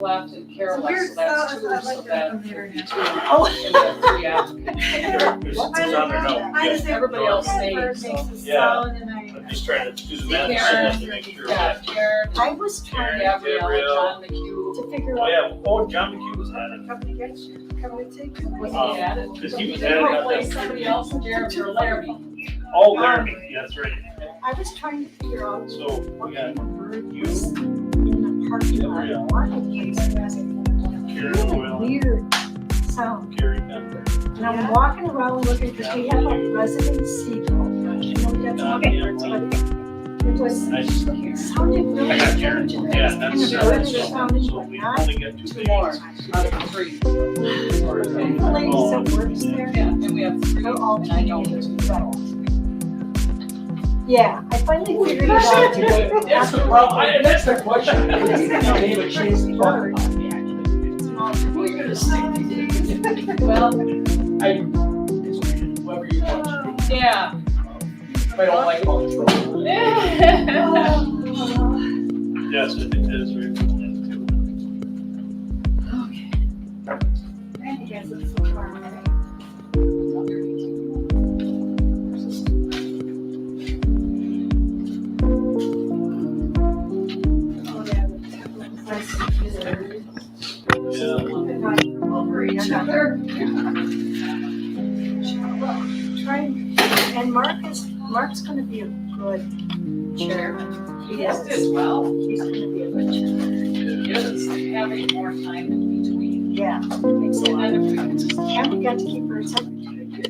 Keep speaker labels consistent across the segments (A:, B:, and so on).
A: left and Carol left, so that's two, so that would be two.
B: Oh.
A: And we have three applicants. Everybody else stayed, so.
C: Yeah. I'm just trying to do the math
A: Karen,
C: to make sure.
A: yeah, Karen,
B: I was trying
A: Gabrielle, John McHugh.
B: to figure
C: Oh,
B: out.
C: yeah, oh, John McHugh was at it.
B: Come to get you, come to take you.
A: Was he at it?
C: Because he was
A: They
C: at it.
A: replaced somebody else, Jared or Larry.
C: Oh, Laramie, yeah, that's right.
B: I was trying to figure out
C: So,
B: what
C: we
B: kind
C: got
B: of bird
C: you,
B: was in the parking lot.
C: Gabrielle.
B: One of these has a
C: Karen
B: really
C: Doyle,
B: weird sound.
C: Carrie Pender.
B: And I'm walking around looking, because we have a resident seagull. You know, we got some birds, but it was,
C: Nice.
B: it sounded
C: I
B: really
C: got
B: strange.
C: Karen,
B: And
C: yeah,
B: it
C: that's,
B: was
C: so
B: kind of sounding,
C: so
B: but
C: we
B: not.
C: only got two
A: Two more
C: meetings.
A: out of three.
B: The lady that works there,
A: Yeah, and we have three,
B: they're all
A: and I know
B: teenagers.
A: there's two.
B: Yeah, I finally figured it out today.
C: That's the problem.
D: That's the question. David chased the bird.
A: We're gonna stick together. Well,
D: Whoever you want.
A: yeah.
D: If I don't like all the trouble.
C: Yes, it is very cool.
B: Randy has it so far away. Oh, yeah.
C: Yeah.
B: Over each other. And Mark's gonna be a good chairman.
A: He is as well.
B: He's gonna be a good chairman.
A: He doesn't have any more time in between.
B: Yeah, it makes a lot
A: And
B: of
A: then if we
B: difference.
A: can
B: And we got to keep her secretary.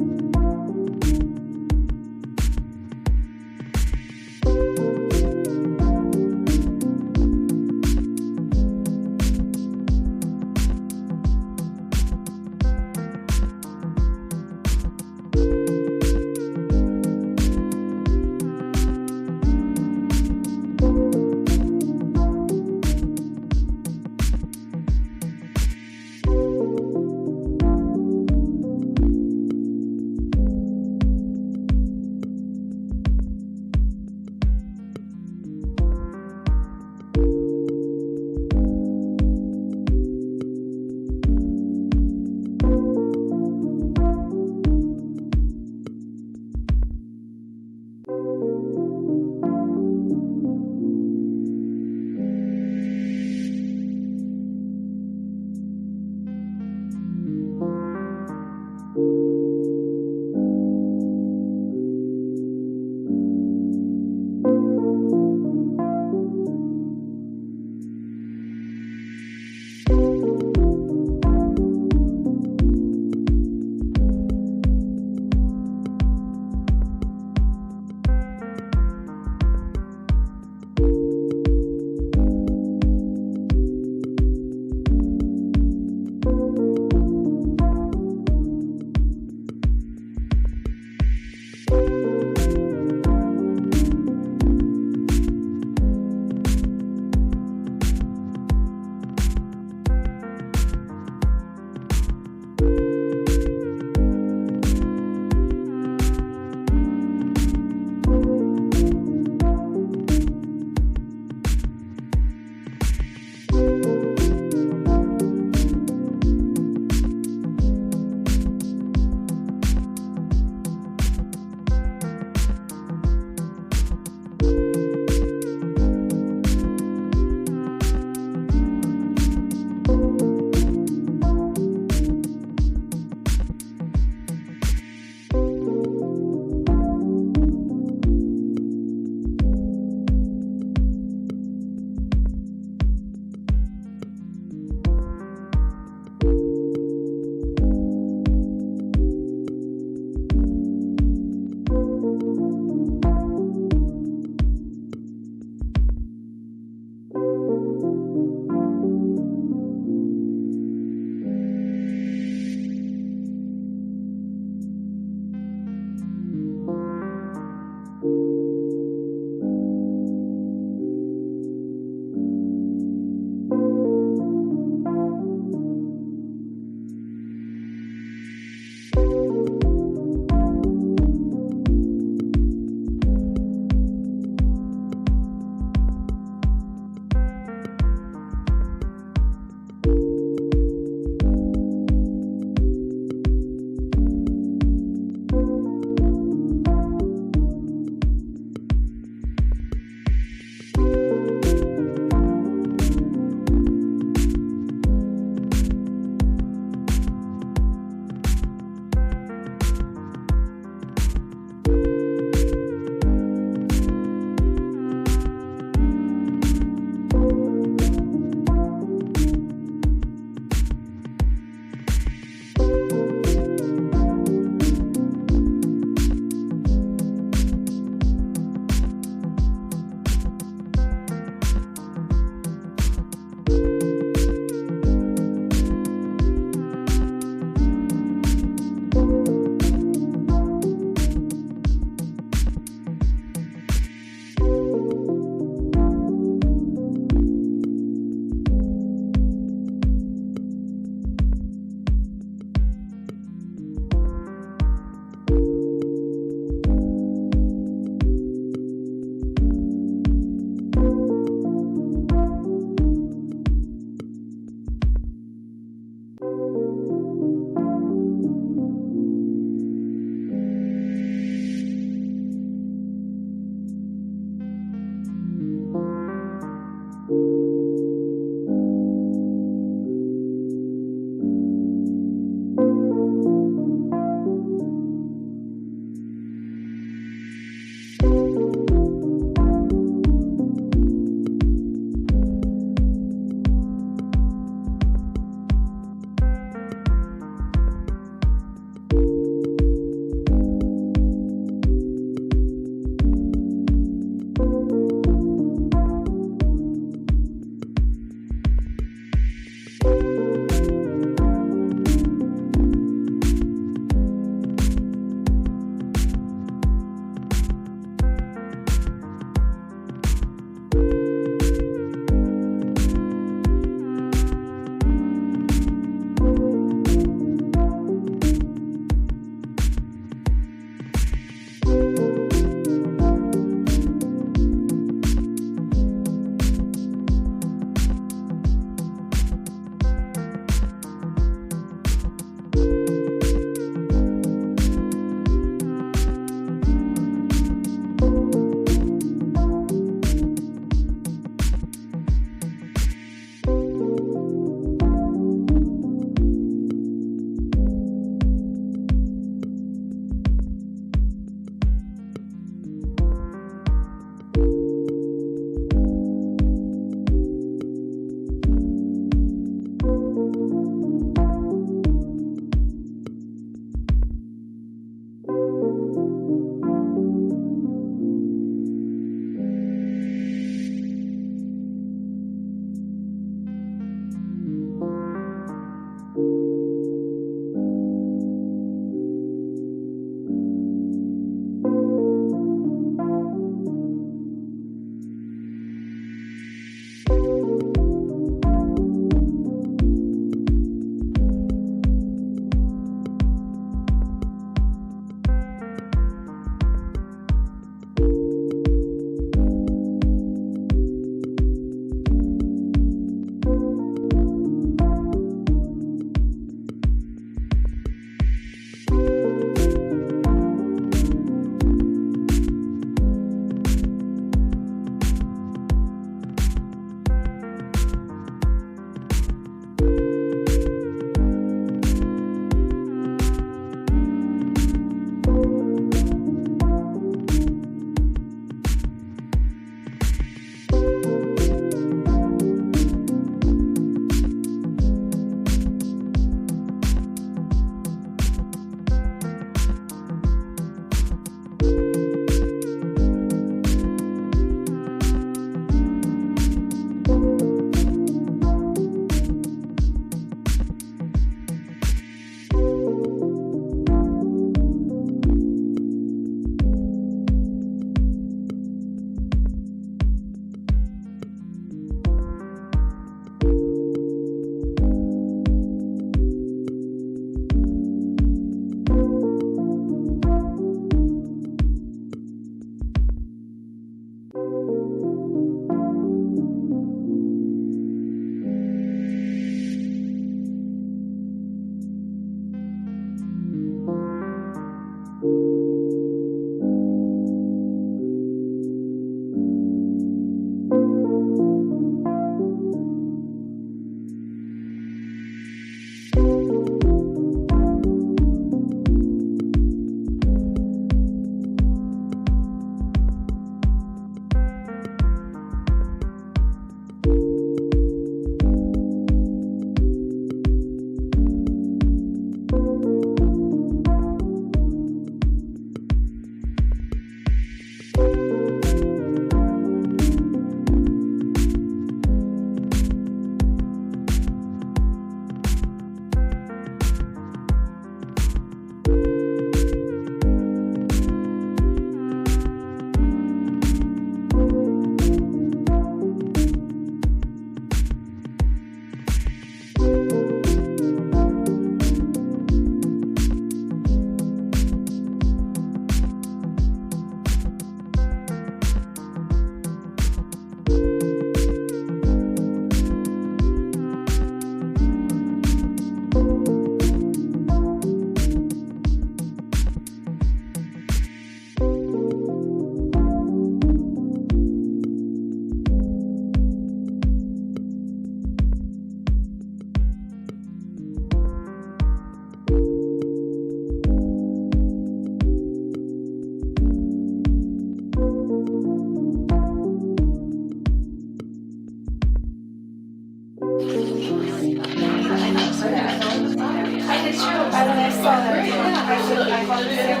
B: it's true, I when I saw that, I thought it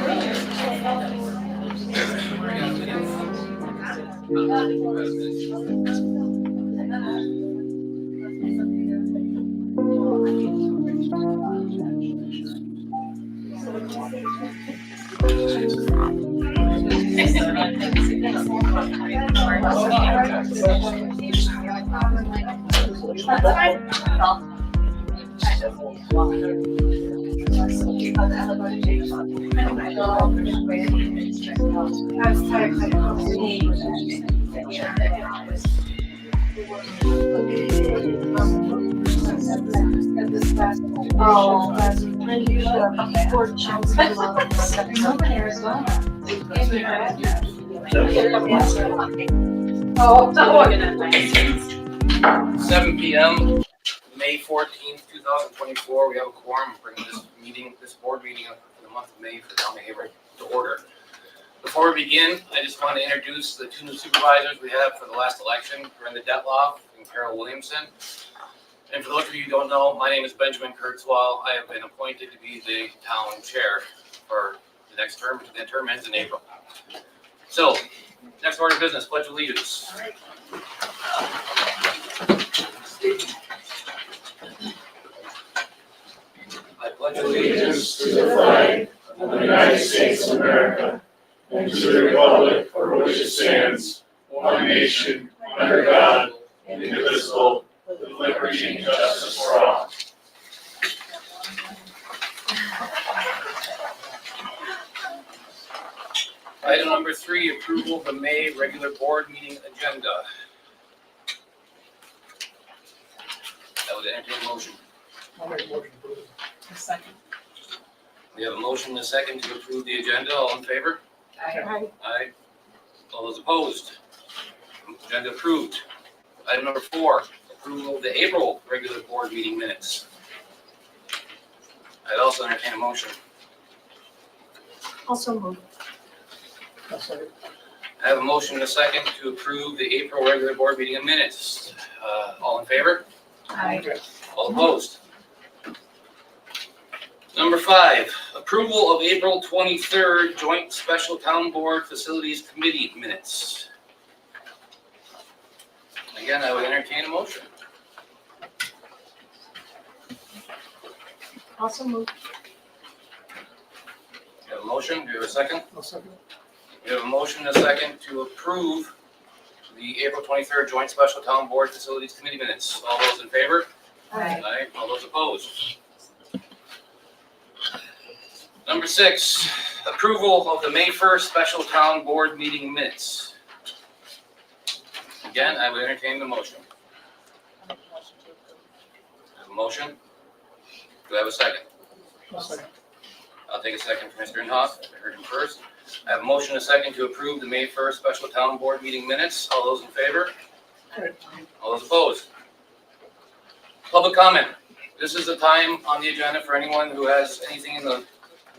E: Seven PM, May 14th, 2024. We have a quorum bringing this board meeting for the month of May for Town of Hayward to order. Before we begin, I just want to introduce the two new supervisors we have for the last election, Brenda Detloff and Carol Williamson. And for those of you who don't know, my name is Benjamin Kurtzwell. I have been appointed to be the town chair for the next term. The term ends in April. So, next order of business, pledge allegiance. I pledge
C: Allegiance to the flag of the United States of America and to the republic for which it stands, one nation, under God, indivisible, with liberty and justice for all.
E: Item number 3, approval of the May regular board meeting agenda. That would entertain a motion.
D: Second.
E: We have a motion and a second to approve the agenda. All in favor?
D: Aye.
E: Aye. All those opposed? Agenda approved. Item number 4, approval of the April regular board meeting minutes. I'd also entertain a motion.
B: Also moved.
E: I have a motion and a second to approve the April regular board meeting minutes. All in favor?
B: Aye.
E: All opposed? Number 5, approval of April 23rd joint special town board facilities committee minutes. Again, I would entertain a motion.
B: Also moved.
E: We have a motion, do you have a second?
D: I'll second.
E: We have a motion and a second to approve the April 23rd joint special town board facilities committee minutes. All those in favor?
B: Aye.
E: Aye. All those opposed? Number 6, approval of the May 1st special town board meeting minutes. Again, I would entertain the motion. I have a motion. Do I have a second?
D: I'll second.
E: I'll take a second from Mr. Inhofe. I heard him first. I have a motion and a second to approve the May 1st special town board meeting minutes. All those in favor? All those opposed? Public comment. This is the time on the agenda for anyone who has anything in the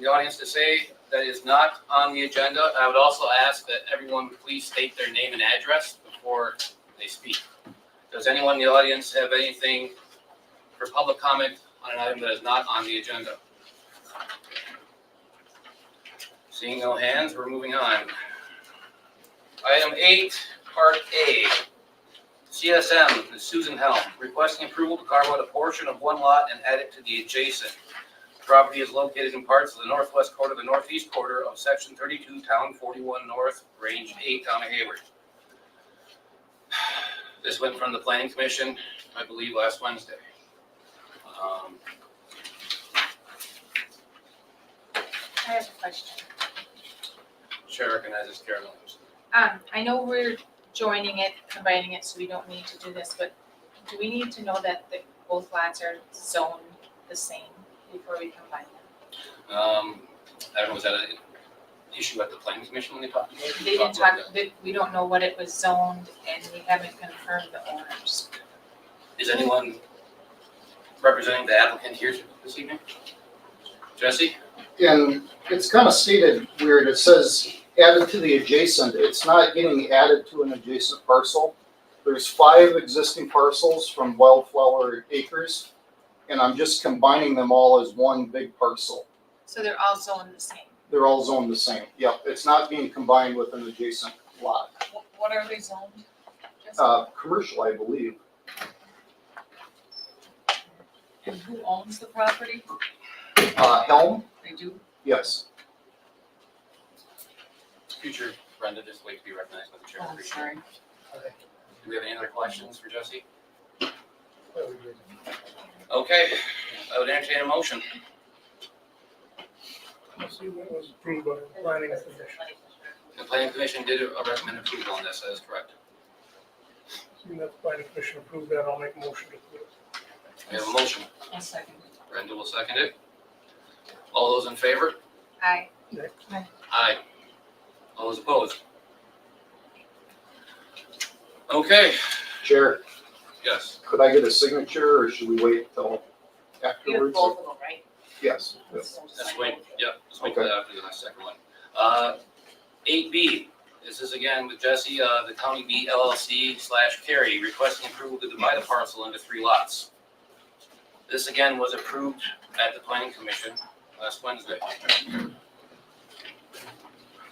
E: audience to say that is not on the agenda. I would also ask that everyone would please state their name and address before they speak. Does anyone in the audience have anything for public comment on an item that is not on the agenda? Seeing no hands, we're moving on. Item 8, Part A. CSM, Susan Helm, requesting approval to carve out a portion of one lot and add it to the adjacent. The property is located in parts of the northwest quarter, the northeast quarter of Section 32, Town 41 North, Range 8, Town of Hayward. This went from the Planning Commission, I believe, last Wednesday.
F: I have a question.
E: Chair recognizes Carol Williams.
F: I know we're joining it, combining it, so we don't need to do this, but do we need to know that both lots are zoned the same before we combine them?
E: I don't know, was that an issue at the Planning Commission when they talked about it?
F: They didn't talk, we don't know what it was zoned, and we haven't confirmed the owners.
E: Is anyone representing the applicant here this evening? Jesse?
G: And it's kind of stated weird, it says added to the adjacent, it's not getting added to an adjacent parcel. There's 5 existing parcels from Wildflower Acres, and I'm just combining them all as one big parcel.
F: So they're all zoned the same.
G: They're all zoned the same. Yep, it's not being combined with an adjacent lot.
F: What are they zoned?
G: Commercial, I believe.
H: And who owns the property?
G: Helm,
H: They do?
G: yes.
E: Future Brenda, just wait to be recognized by the chair.
H: Oh, I'm sorry.
E: Do we have any other questions for Jesse? Okay, I would entertain a motion.
C: See what was approved by the planning commission.
E: The planning commission did recommend approval on this, that is correct.
C: Seeing that the planning commission approved that, I'll make a motion to approve.
E: We have a motion.
H: A second.
E: Brenda will second it. All those in favor?
F: Aye.
E: Aye. All those opposed? Okay,
G: Chair,
E: yes.
G: could I get a signature or should we wait till
H: You have
G: afterwards?
H: both of them, right?
G: Yes.
E: Let's wait, yep, let's wait
G: Okay.
E: till after the second one. 8B, this is again with Jesse, the County B LLC/Carrie requesting approval to divide a parcel into 3 lots. This again was approved at the planning commission last Wednesday.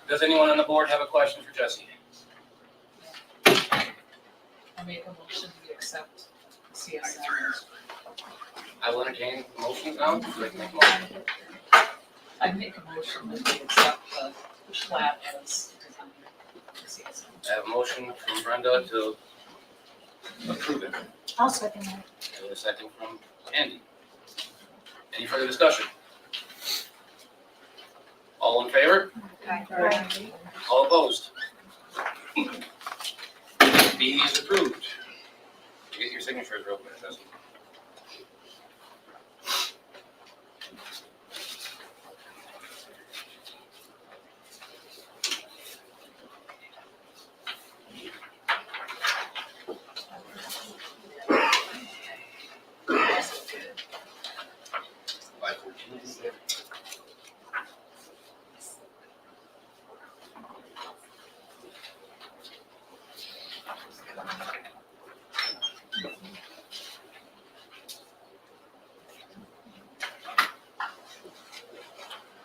E: Does anyone on the board have a question for Jesse?
H: I make a motion to accept CSI.
E: I will entertain motions now. Would you like to make a motion?
H: I make a motion that we accept the plat as designed for CSI.
E: I have a motion from Brenda to approve it.
B: I'll second that.
E: I have a second from Andy. Any further discussion? All in favor?
F: Aye.
E: All opposed? B is approved. Get your signatures real quick, Jesse.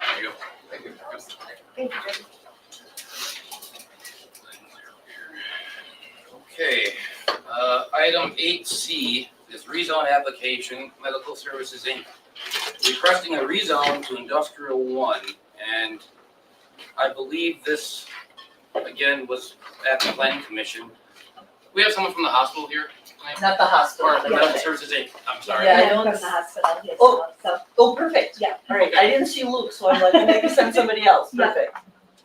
E: There you go. Thank you.
B: Thank you, Jim.
E: Okay, item 8C is rezone application, Medical Services Inc. Requesting a rezone to Industrial 1, and I believe this, again, was at the planning commission. We have someone from the hospital here tonight?
I: Not the hospital,
E: Or
I: but
E: Medical
I: yeah.
E: Services Inc., I'm sorry.
I: Yeah, I
B: Yeah,
I: don't-
B: from the hospital, yes,
I: Oh.
B: so,
I: Oh, perfect.
B: yeah.
I: All right, I didn't see Luke, so I'm like, maybe send somebody else.
B: Yeah.
I: Perfect.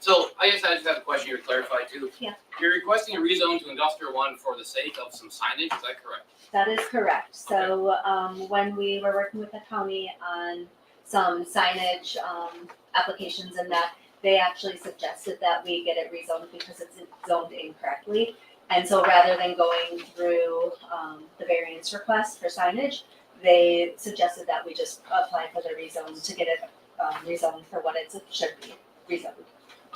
E: So I guess I just have a question here to clarify too.
B: Yeah.
E: You're requesting a rezone to Industrial 1 for the sake of some signage, is that correct?
J: That is correct. So, when we were working with the county on some signage, applications and that, they actually suggested that we get it rezoned because it's zoned incorrectly. And so rather than going through, the variance request for signage, they suggested that we just apply for the rezone to get it, rezoned for what it should be, rezoned.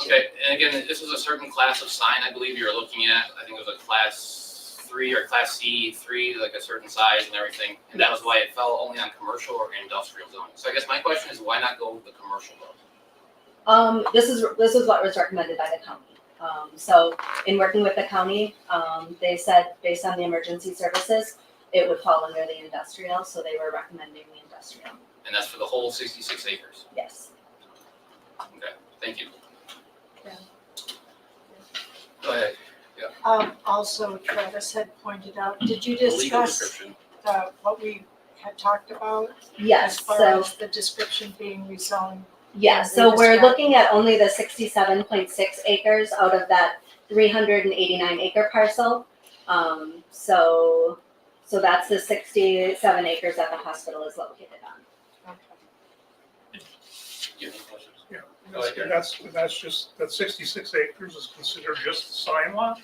E: Okay, and again, this is a certain class of sign I believe you're looking at. I think it was a class 3 or class C3, like a certain size and everything. And that was why it fell only on commercial or industrial zoning. So I guess my question is, why not go with the commercial zone?
J: This is what was recommended by the county. So in working with the county, they said based on the emergency services, it would fall under the industrial, so they were recommending the industrial.
E: And that's for the whole 66 acres.
J: Yes.
E: Okay, thank you.
B: Yeah.
E: Go ahead.
B: Also, Travis had pointed out, did you
E: The legal
B: discuss
E: description.
B: what we had talked about?
J: Yes,
B: As far
J: so,
B: as the description being rezoned?
J: yeah, so we're looking at only the 67.6 acres out of that 389 acre parcel. So that's the 67 acres that the hospital is located on.
E: You have any questions?
C: Yeah.
E: Go ahead, Gary.
C: That's just, that 66 acres is considered just the sign lot?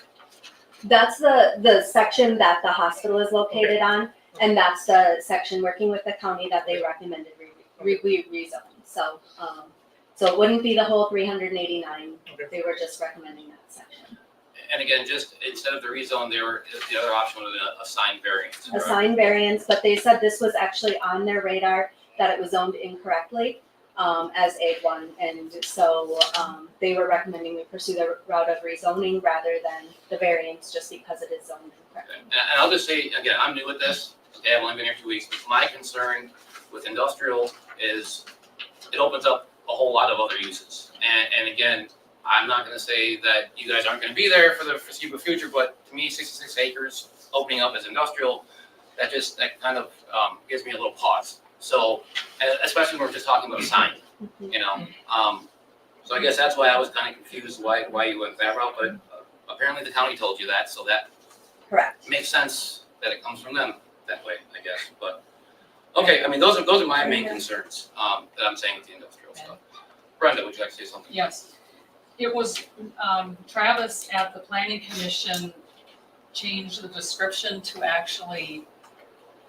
J: That's the section that the hospital is located on, and that's the section working with the county that they recommended we rezone. So, so it wouldn't be the whole 389,
C: Okay.
J: they were just recommending that section.
E: And again, just instead of the rezone, the other option was a sign variance.
J: A
E: correct?
J: sign variance, but they said this was actually on their radar, that it was zoned incorrectly, as A1. And so, they were recommending we pursue the route of rezoning rather than the variance, just because it is zoned incorrectly.
E: And I'll just say, again, I'm new at this, okay, I've only been here 2 weeks, but my concern with industrial is it opens up a whole lot of other uses. And again, I'm not gonna say that you guys aren't gonna be there for the foreseeable future, but to me, 66 acres opening up as industrial, that kind of gives me a little pause. So, especially when we're just talking about a sign, you know? So I guess that's why I was kind of confused why you went that route, but apparently the county told you that, so that
J: Correct.
E: makes sense that it comes from them that way, I guess, but, okay, I mean, those are my main concerns, that I'm saying with the industrial stuff. Brenda, would you like to say something?
H: Yes. It was, Travis at the planning commission changed the description to actually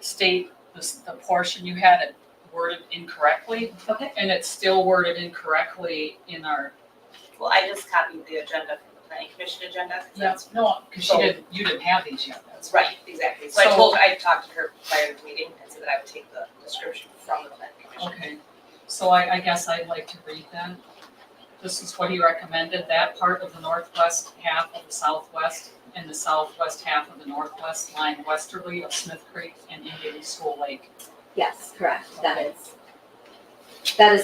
H: state the portion you had it worded incorrectly.
J: Okay.
H: And it's still worded incorrectly in our,
I: Well, I just copied the agenda from the planning commission agenda. 'Cause that's-
H: no, because you didn't have these yet, that's
I: Right, exactly. So I talked to her prior to the meeting and said that I would take the description from the planning commission.
H: Okay, so I guess I'd like to read that. This is what he recommended, that part of the northwest half of the southwest and the southwest half of the northwest line westerly of Smith Creek and Indian School Lake.
J: Yes, correct, that is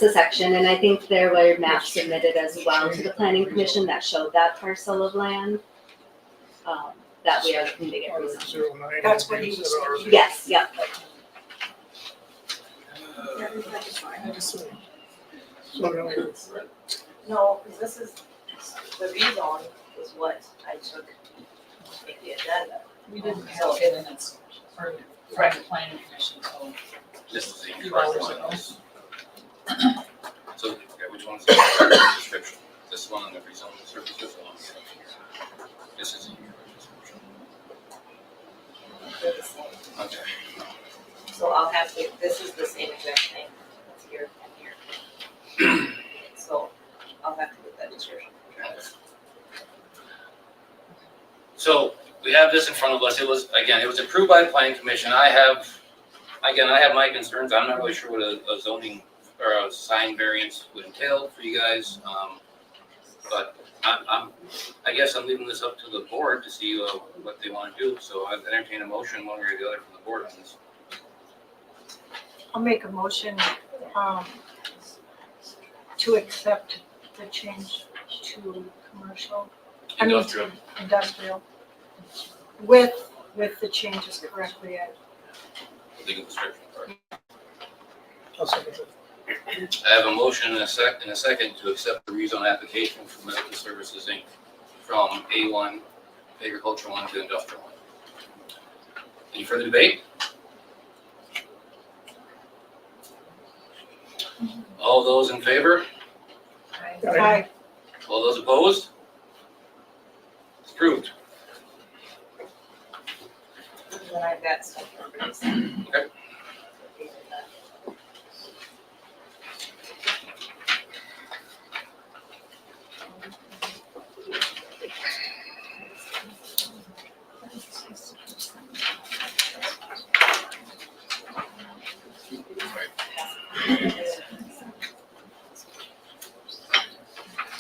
J: the section, and I think there were maps submitted as well to the planning commission that showed that parcel of land, that we are looking to get rezoned.
B: That's what he was saying.
J: Yes, yep,
I: No, because this is, the rezone is what I took to make the agenda.
H: We didn't have it in its, or from the planning commission, so.
E: This is the
H: 2
E: correct
H: hours
E: one.
H: ago.
E: So, okay, which one's the description? This one on the rezone services one? This is the description.
I: They're the same.
E: Okay.
I: So I'll have to, this is the same exact thing, that's here and here. So I'll have to get that description from Travis.
E: So we have this in front of us. It was approved by the planning commission. I have my concerns. I'm not really sure what a zoning or a sign variance would entail for you guys. But I guess I'm leaving this up to the board to see what they want to do. So I've entertained a motion one way or the other from the board on this.
B: I'll make a motion, to accept the change to commercial. I mean,
E: Industrial.
B: Industrial. With the changes correctly added.
E: Legal description. Correct.
C: I'll second it.
E: I have a motion and a second to accept the rezone application for Medical Services Inc. from A1, Agricultural 1 to Industrial 1. Any further debate? All those in favor?
B: Aye.
E: All those opposed? It's approved.
I: And then I've got stuff for this.
E: Okay.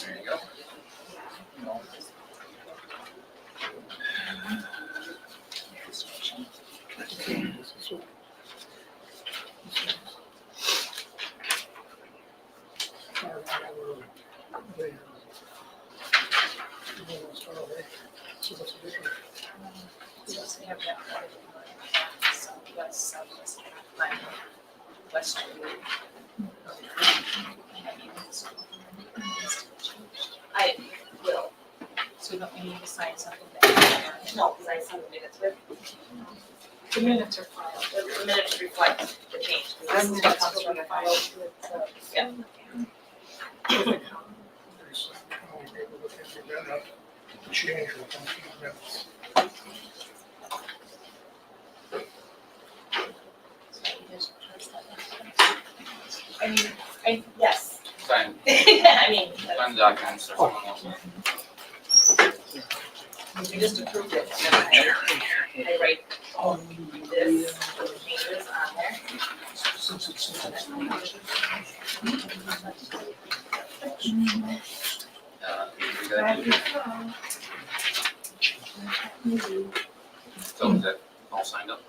E: There you go.
F: Just have that southwest line, westerly.
I: I will,
F: So don't we need to sign something that?
I: no, because I sent the minutes with,
B: The minutes are filed.
I: the minutes reflect the change. 'Cause
B: The
I: This is what
B: minutes
I: comes
B: will
I: from
B: be
I: the
B: filed
I: file.
B: with,
I: Yeah.
C: Change will come from the minutes.
I: Yes.
E: Sign,
I: I mean,
E: sign the documents or someone else.
I: We just approved it, and then I write this, the changes on there.
E: We got you. So is that all signed up?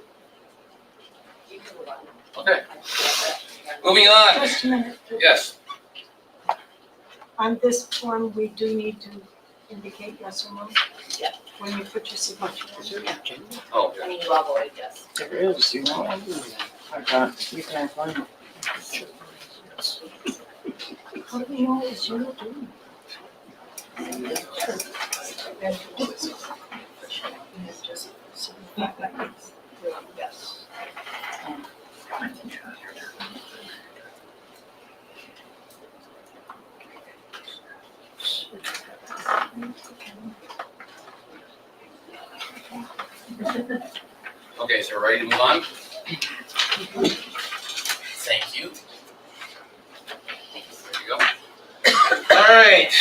I: You can move on.
E: Okay, moving on.
B: Just a minute.
E: Yes,
B: On this form, we do need to indicate yes or no?
I: Yeah.
B: When you put your signature in.
E: oh,
I: I mean, you all voted yes.
A: There is, you know. I can't, you can't find it.
B: How do we know it's you doing?
I: Yes.
E: okay, so we're ready to move on? Thank you. There you go. All right,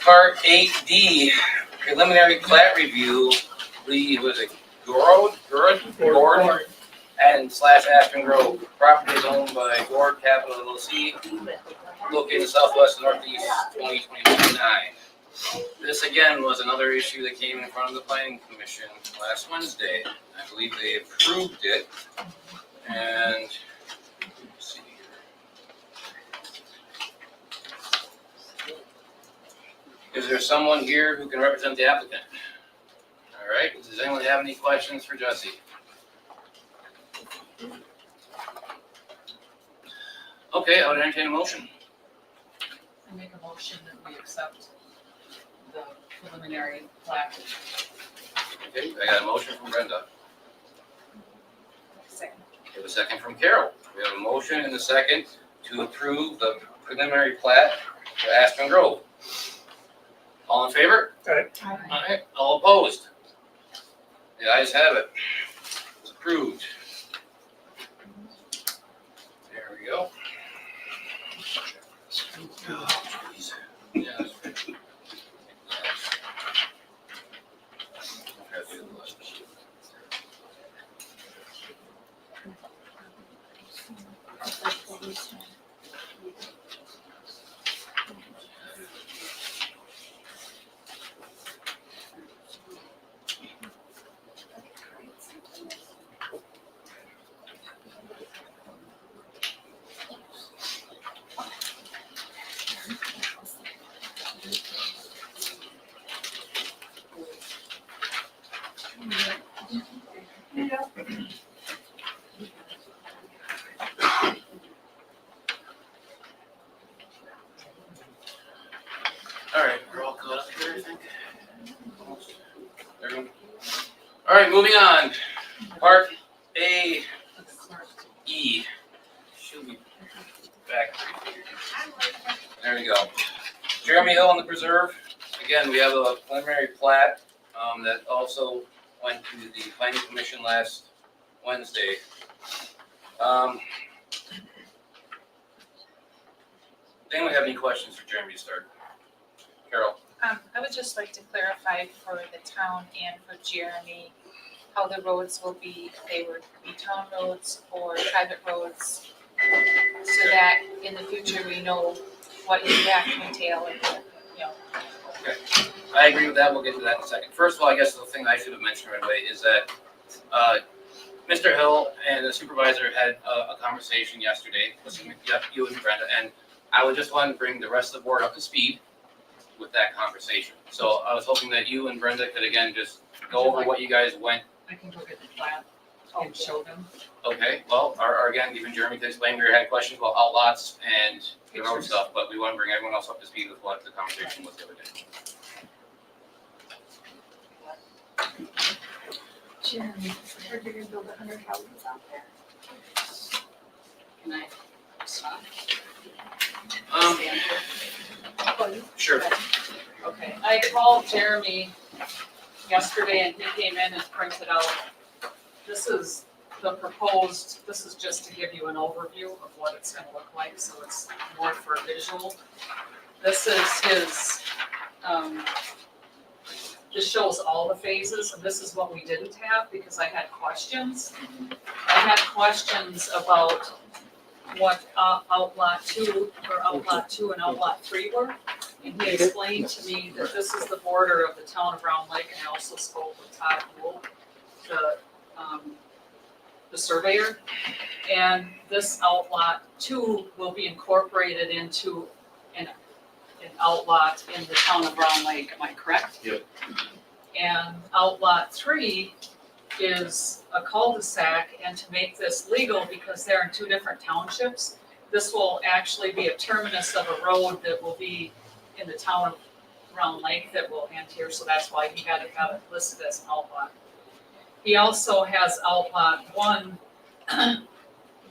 E: part 8D, preliminary plat review. Lee, was it Gord, and / Ashton Grove. Property is owned by Gord Capital LLC, located southwest northeast 2029. This again was another issue that came in front of the planning commission last Wednesday. I believe they approved it. And let's see here. Is there someone here who can represent the applicant? All right, does anyone have any questions for Jesse? Okay, I would entertain a motion.
H: I make a motion that we accept the preliminary plat.
E: Okay, I got a motion from Brenda.
F: Second.
E: We have a second from Carol. We have a motion and a second to approve the preliminary plat for Aspen Grove. All in favor? All right, all opposed? The ayes have it. It's approved. There we go. Oh, jeez. Yeah, that's right. All right, we're all caught up here, I think. Almost. Everyone? All right, moving on. Part A, E. She'll be back. There we go. Jeremy Hill on the preserve. Again, we have a preliminary plat that also went to the planning commission last Wednesday. Does anyone have any questions for Jeremy to start? Carol?
F: I would just like to clarify for the town and for Jeremy, how the roads will be, if they would be town roads or private roads, so that in the future we know what impact entail and, you know.
E: Okay, I agree with that. We'll get to that in a second. First of all, I guess the thing I should have mentioned right away is that Mr. Hill and the supervisor had a conversation yesterday, you and Brenda, and I would just want to bring the rest of the board up to speed with that conversation. So I was hoping that you and Brenda could again just go over what you guys went.
H: I can look at the plat and show them.
E: Okay, well, or again, even Jeremy to explain, we had questions about outlots and the road stuff, but we want to bring everyone else up to speed with what the conversation was the other day.
B: Jeremy, heard you're gonna build 100 houses out there.
H: Can I stop?
E: Sure.
H: Okay, I called Jeremy yesterday and he came in and printed out. This is the proposed, this is just to give you an overview of what it's gonna look like, so it's more for visual. This is his, This shows all the phases, and this is what we didn't have because I had questions. I had questions about what outlot 2 or outlot 2 and outlot 3 were. And he explained to me that this is the border of the town of Round Lake, and I also spoke with Todd Wool, the surveyor. And this outlot 2 will be incorporated into an outlot in the town of Round Lake, am I correct?
C: Yep.
H: And outlot 3 is a cul-de-sac, and to make this legal, because they're in 2 different townships, this will actually be a terminus of a road that will be in the town of Round Lake that will end here, so that's why he had to have it listed as an outlot. He also has outlot 1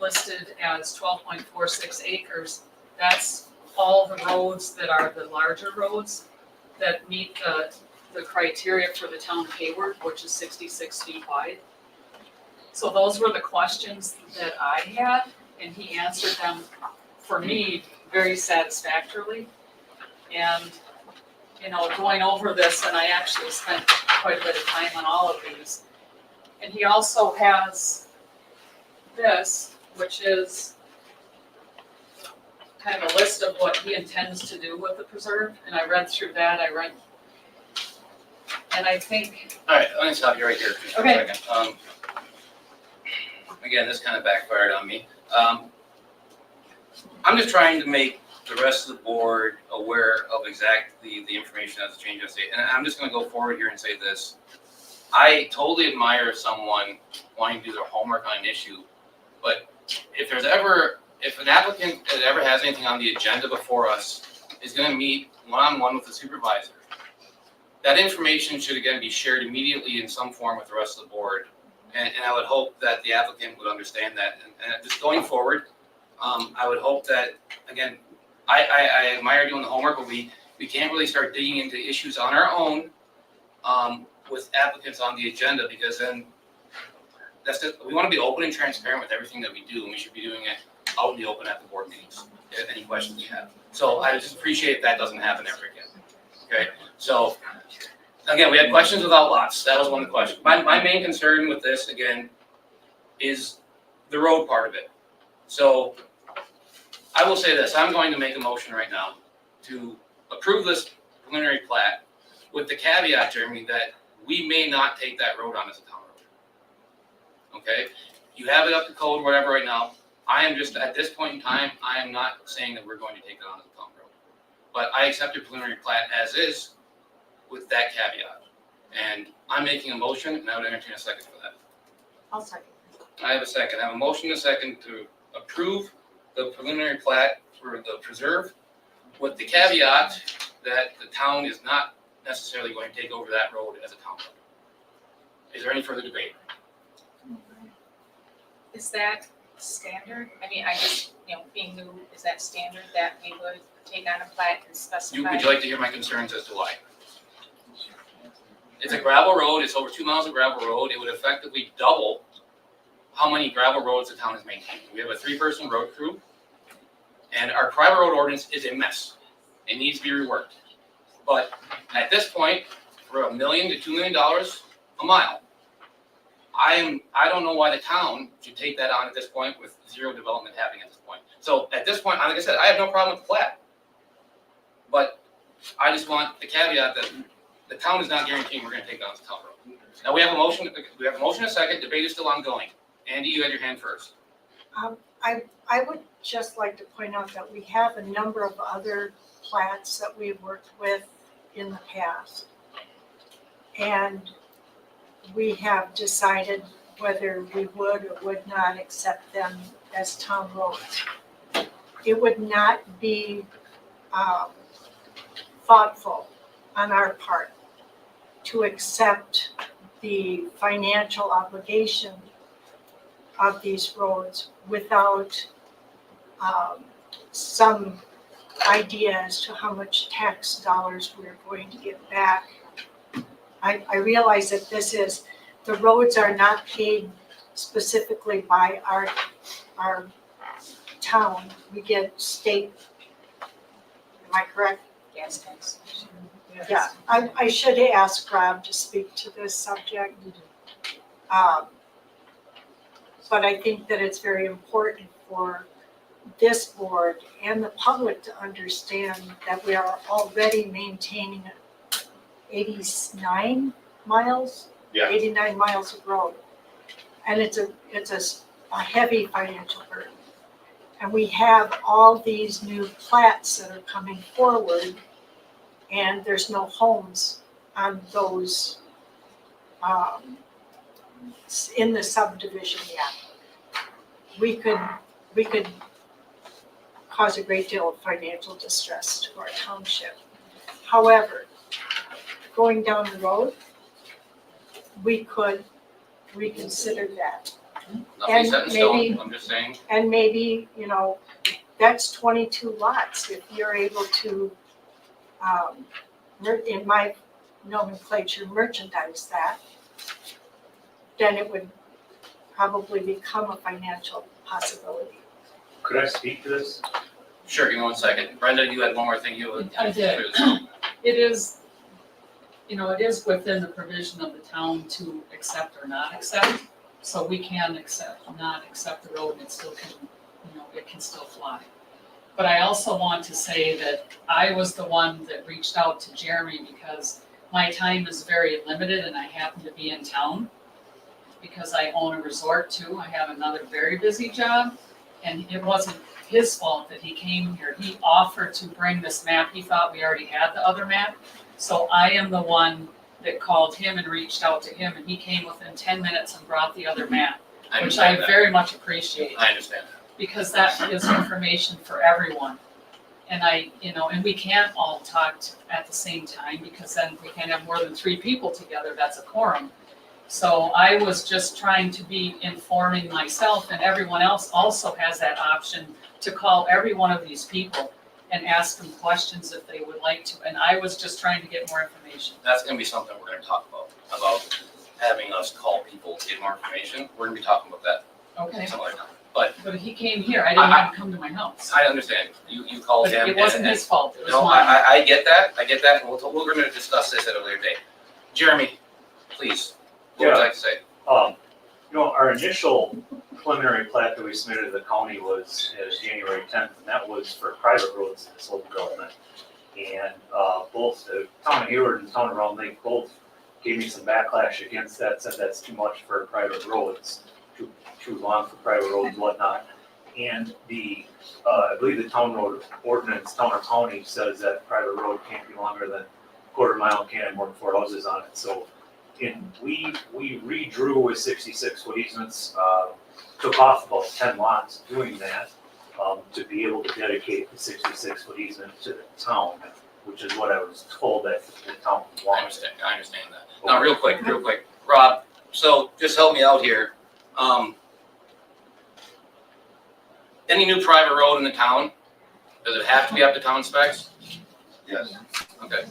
H: listed as 12.46 acres. That's all the roads that are the larger roads that meet the criteria for the town of Hayward, which is 66 feet wide. So those were the questions that I had, and he answered them for me very satisfactorily. And, you know, going over this, and I actually spent quite a bit of time on all of these. And he also has this, which is kind of a list of what he intends to do with the preserve, and I read through that, and I think,
E: All right, let me stop you right here just for a
H: Okay.
E: second. Again, this kind of backfired on me. I'm just trying to make the rest of the board aware of exactly the information that's changed yesterday. And I'm just gonna go forward here and say this. I totally admire someone wanting to do their homework on an issue, but if an applicant that ever has anything on the agenda before us is gonna meet one-on-one with the supervisor, that information should again be shared immediately in some form with the rest of the board. And I would hope that the applicant would understand that. And just going forward, I would hope that, again, I admire doing the homework, but we can't really start digging into issues on our own with applicants on the agenda, because then we want to be open and transparent with everything that we do, and we should be doing it out in the open at the board meetings, if any questions you have. So I just appreciate if that doesn't happen ever again. Okay, so again, we had questions about lots. That was one of the questions. My main concern with this, again, is the road part of it. So I will say this, I'm going to make a motion right now to approve this preliminary plat with the caveat, Jeremy, that we may not take that road on as a town road. Okay? You have it up to code, whatever right now. I am just, at this point in time, I am not saying that we're going to take it on as a town road. But I accept your preliminary plat as is with that caveat. And I'm making a motion, and I would entertain a second for that.
F: I'll second.
E: I have a second. I have a motion and a second to approve the preliminary plat for the preserve with the caveat that the town is not necessarily going to take over that road as a town road. Is there any further debate?
F: Is that standard? I mean, I just, being new, is that standard that we would take on a plat and specify?
E: Would you like to hear my concerns as to why? It's a gravel road. It's over 2 miles of gravel road. It would effectively double how many gravel roads the town is maintaining. We have a 3-person road crew, and our private road ordinance is a mess. It needs to be reworked. But at this point, for $1 million to $2 million a mile, I don't know why the town should take that on at this point with zero development happening at this point. So at this point, like I said, I have no problem with the plat. But I just want the caveat that the town is not guaranteeing we're gonna take it on as a town road. Now, we have a motion and a second, debate is still ongoing. Andy, you had your hand first.
B: I would just like to point out that we have a number of other plats that we've worked with in the past. And we have decided whether we would or would not accept them as town roads. It would not be thoughtful on our part to accept the financial obligation of these roads without some idea as to how much tax dollars we're going to get back. I realize that the roads are not paid specifically by our town. We get state, am I correct?
F: Gas tax.
B: Yeah, Yeah, I should have asked Rob to speak to this subject. But I think that it's very important for this board and the public to understand that we are already maintaining 89 miles?
C: Yeah.
B: 89 miles of road. And it's a heavy financial burden. And we have all these new plats that are coming forward, and there's no homes on those, in the subdivision yet. We could cause a great deal of financial distress to our township. However, going down the road, we could reconsider that.
E: Nothing's set in
B: And
E: stone,
B: maybe-
E: I'm just saying.
B: And maybe, that's 22 lots, if you're able to, in my nomenclature, merchandise that, then it would probably become a financial possibility.
A: Could I speak to this?
E: Sure, give me 1 second. Brenda, you had one more thing you would.
H: I did. It is, it is within the provision of the town to accept or not accept. So we can not accept the road and it still can, it can still fly. But I also want to say that I was the one that reached out to Jeremy because my time is very limited and I happen to be in town because I own a resort too. I have another very busy job, and it wasn't his fault that he came here. He offered to bring this map. He thought we already had the other map. So I am the one that called him and reached out to him, and he came within 10 minutes and brought the other map, which I
E: understand that.
H: very much appreciate,
E: I understand that.
H: because that is information for everyone. And and we can't all talk at the same time, because then we can't have more than 3 people together, that's a quorum. So I was just trying to be informing myself, and everyone else also has that option to call every one of these people and ask them questions if they would like to. And I was just trying to get more information.
E: That's gonna be something we're gonna talk about having us call people to get more information. We're gonna be talking about that
H: Okay,
E: some other time. But
H: but he came here, I didn't have him come to my house.
E: I understand, you called
H: But
E: him.
H: it wasn't
E: and-
H: his fault, it was
E: No,
H: mine.
E: I get that, and we're gonna discuss this at a later date. Jeremy, please, what would you like to say?
A: Our initial preliminary plat that we submitted to the county was January 10th, and that was for private roads in this local government. And both the town of Hayward and the town of Round Lake both gave me some backlash against that, said that's too much for private roads, too long for private roads, whatnot. And I believe the town road ordinance, town or county, says that private road can't be longer than a quarter mile, can't have more than 4 houses on it. So we redrew with 66-foot easements, took off about 10 lots doing that, to be able to dedicate the 66-foot easement to the town, which is what I was told that the town
E: I
A: wanted.
E: understand that. Now, real quick, Rob, so just help me out here. Any new private road in the town, does it have to be up to town specs?
C: Yes.
E: Okay,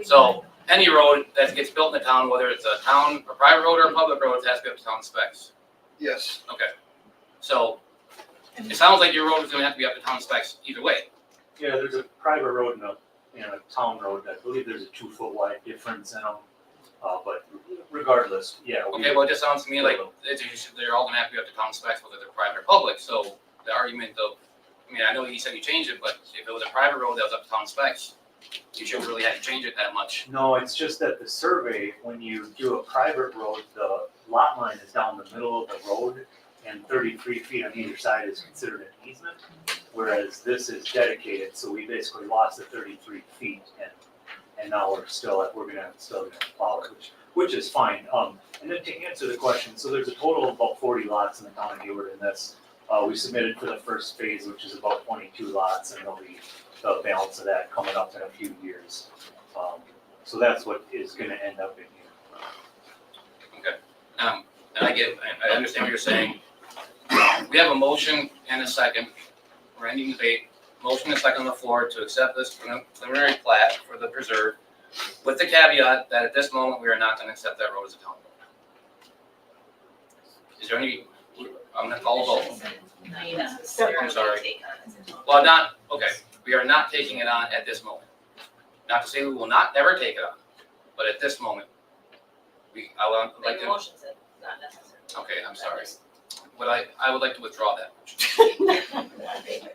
E: so any road that gets built in the town, whether it's a private road or a public road, it has to be up to town specs.
C: Yes.
E: Okay, so it sounds like your road is gonna have to be up to town specs either way.
A: Yeah, there's a private road and a town road. I believe there's a 2-foot wide difference in them. But regardless, yeah.
E: Okay, well, it just sounds to me like they're all gonna have to be up to town specs, whether they're private or public, so the argument of, I know you said you changed it, but if it was a private road that was up to town specs, you shouldn't really have to change it that much.
A: No, it's just that the survey, when you do a private road, the lot line is down the middle of the road, and 33 feet on either side is considered an easement, whereas this is dedicated, so we basically lost the 33 feet, and now we're still gonna plow it, which is fine. And then to answer the question, so there's a total of about 40 lots in the town of Hayward in this. We submitted for the first phase, which is about 22 lots, and there'll be the balance of that coming up in a few years. So that's what is gonna end up in here.
E: Okay, and I understand what you're saying. We have a motion and a second, we're ending debate, motion and a second on the floor to accept this preliminary plat for the preserve, with the caveat that at this moment, we are not gonna accept that road as a town road. Is there any, I'm gonna call a vote.
I: Necessarily
E: I'm sorry.
I: take on as a town.
E: Well, we are not taking it on at this moment. Not to say we will not never take it on, but at this moment, I would like
I: Make a
E: to,
I: motion to not necessary.
E: okay, I'm sorry. But I would like to withdraw that motion.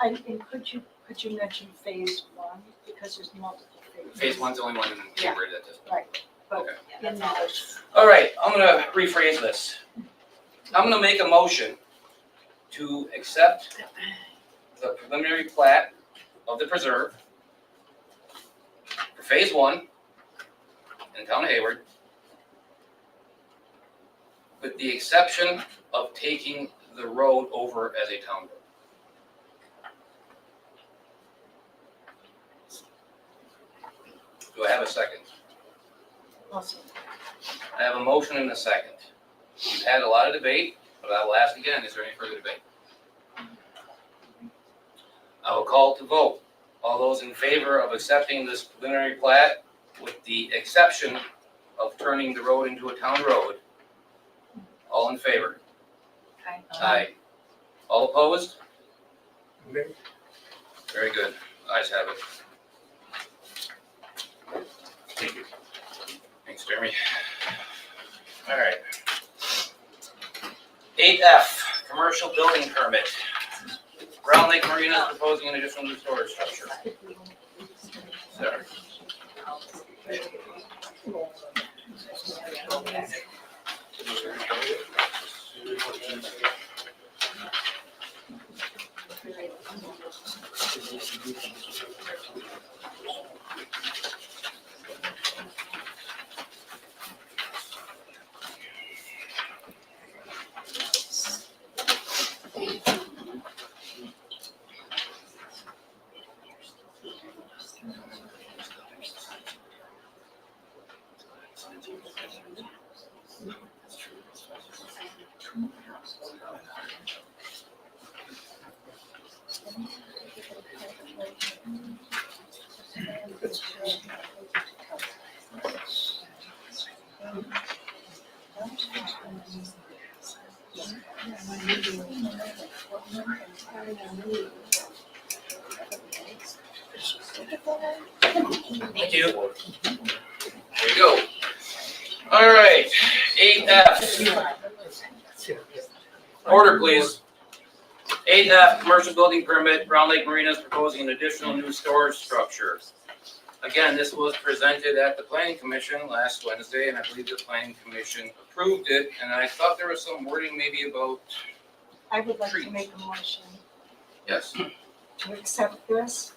B: And could you mention phase one, because there's multiple phases.
E: Phase one's the only one in Hayward that does.
B: Right, but
E: Okay.
I: Yeah,
B: in
I: that's
B: the,
E: All right, I'm gonna rephrase this. I'm gonna make a motion to accept the preliminary plat of the preserve for phase one in the town of Hayward, with the exception of taking the road over as a town road. Do I have a second?
B: also,
E: I have a motion and a second. We've had a lot of debate, but I will ask again, is there any further debate? I will call to vote. All those in favor of accepting this preliminary plat with the exception of turning the road into a town road? All in favor?
F: Aye.
E: Aye. All opposed? Very good. Ayes have it.
A: Thank you.
E: Thanks, Jeremy. All right. 8F, commercial building permit. Brown Lake Marina is proposing an additional new storage structure. Sorry. Thank you. There you go. All right, 8F. Order, please. 8F, commercial building permit, Brown Lake Marina is proposing an additional new storage structure. Again, this was presented at the planning commission last Wednesday, and I believe the planning commission approved it, and I thought there was some wording maybe about,
B: I would like to make a motion
E: yes,
B: to accept this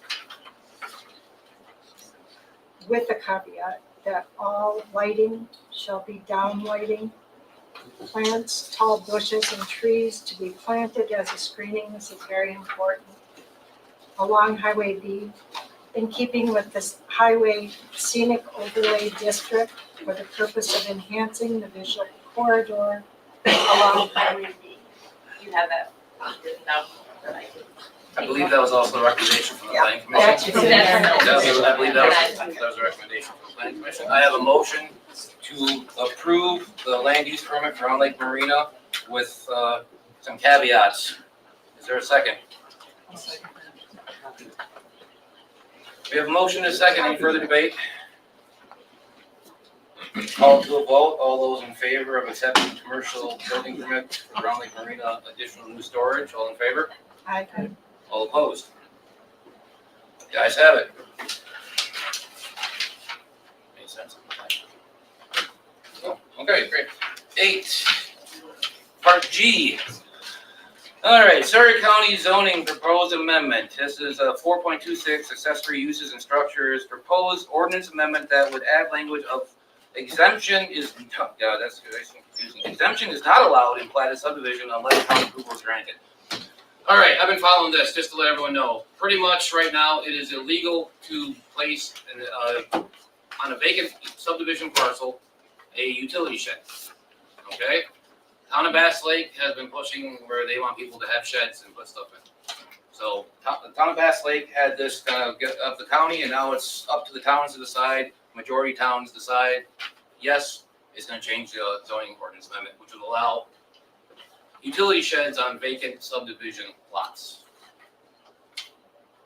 B: with the caveat that all lighting shall be down lighting. Plants, tall bushes and trees to be planted as a screening, this is very important, along Highway B, in keeping with this highway scenic overlay district for the purpose of enhancing the visual corridor along Highway B.
I: You have that written down, that I can.
E: I believe that was also a recommendation from the
B: Yeah,
E: planning commission.
B: that's from there.
E: I believe that was a recommendation from the planning commission. I have a motion to approve the land use permit for Brown Lake Marina with some caveats. Is there a second? We have a motion and a second. Any further debate? Call to a vote. All those in favor of accepting the commercial building permit for Brown Lake Marina additional new storage, all in favor?
B: I
E: All opposed? The ayes have it. Makes sense. Oh, okay, great. 8, Part G. All right, Surrey County zoning proposed amendment. This is a 4.26 accessory uses and structures proposed ordinance amendment that would add language of exemption is, yeah, that's confusing. Exemption is not allowed in platted subdivision unless town approval is granted. All right, I've been following this just to let everyone know. Pretty much right now, it is illegal to place on a vacant subdivision parcel a utility shed. Okay? Town of Bass Lake has been pushing where they want people to have sheds and put stuff in. So the town of Bass Lake had this get up the county, and now it's up to the towns to decide. Majority towns decide, yes, it's going to change the zoning ordinance amendment, which would allow utility sheds on vacant subdivision lots.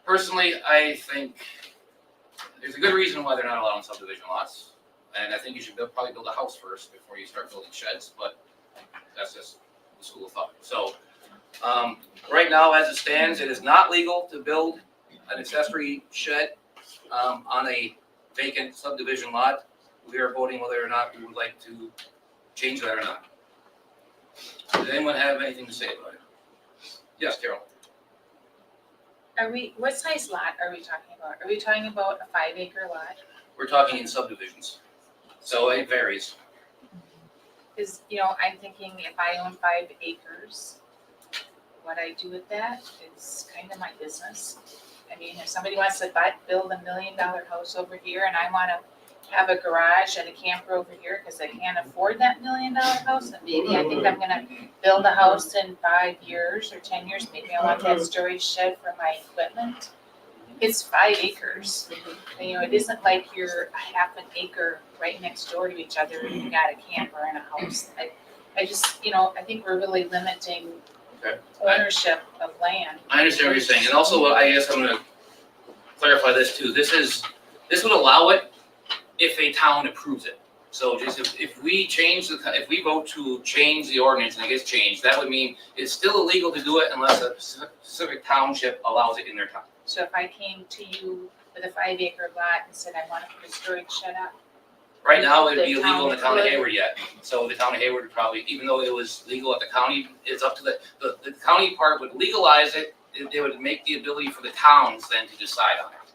E: Personally, I think there's a good reason why they're not allowed on subdivision lots. And I think you should probably build a house first before you start building sheds, but that's just the school of thought. So, right now, as it stands, it is not legal to build an accessory shed, on a vacant subdivision lot. We are voting whether or not we would like to change that or not. Does anyone have anything to say about it? Yes, Carol?
F: What size lot are we talking about? Are we talking about a 5-acre lot?
E: We're talking in subdivisions, so it varies.
F: Because, I'm thinking if I own 5 acres, what I do with that is kind of my business. I mean, if somebody wants to build $1 million house over here and I want to have a garage and a camper over here because I can't afford that $1 million house, and maybe I think I'm gonna build a house in 5 years or 10 years, maybe I want that storage shed for my equipment. It's 5 acres. It isn't like you're a half an acre right next door to each other and you got a camper and a house. I just, I think we're really limiting
E: Okay.
F: ownership of land.
E: I understand what you're saying, and also, I guess I'm gonna clarify this too. This would allow it if a town approves it. So just if we vote to change the ordinance and it gets changed, that would mean it's still illegal to do it unless a specific township allows it in their town.
F: So if I came to you with a 5-acre lot and said I want to put a storage shed up,
E: Right now, it'd be
F: The
E: illegal in the town of
F: town
E: Hayward yet. So the town of Hayward would probably, even though it was legal at the county, it's up to the county part would legalize it. They would make the ability for the towns then to decide on it.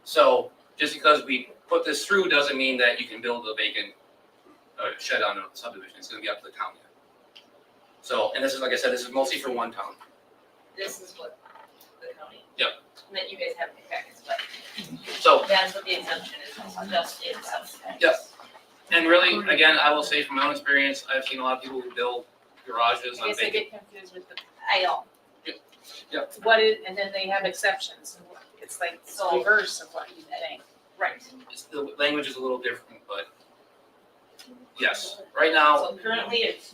E: So just because we put this through doesn't mean that you can build a vacant shed on a subdivision. It's gonna be up to the town yet. So, and this is, like I said, this is mostly for one town.
I: This is what the county.
E: Yep.
I: And then you guys have the packets, but
E: So,
I: that's what the exemption is, just in some.
E: Yep. And really, again, I will say from my own experience, I've seen a lot of people who build garages
F: I
E: on
F: guess I
E: vacant.
F: get confused with the,
I: I know.
F: and then they have exceptions. It's like the reverse of what you think.
I: Right.
E: The language is a little different, but yes, right now,
I: So currently it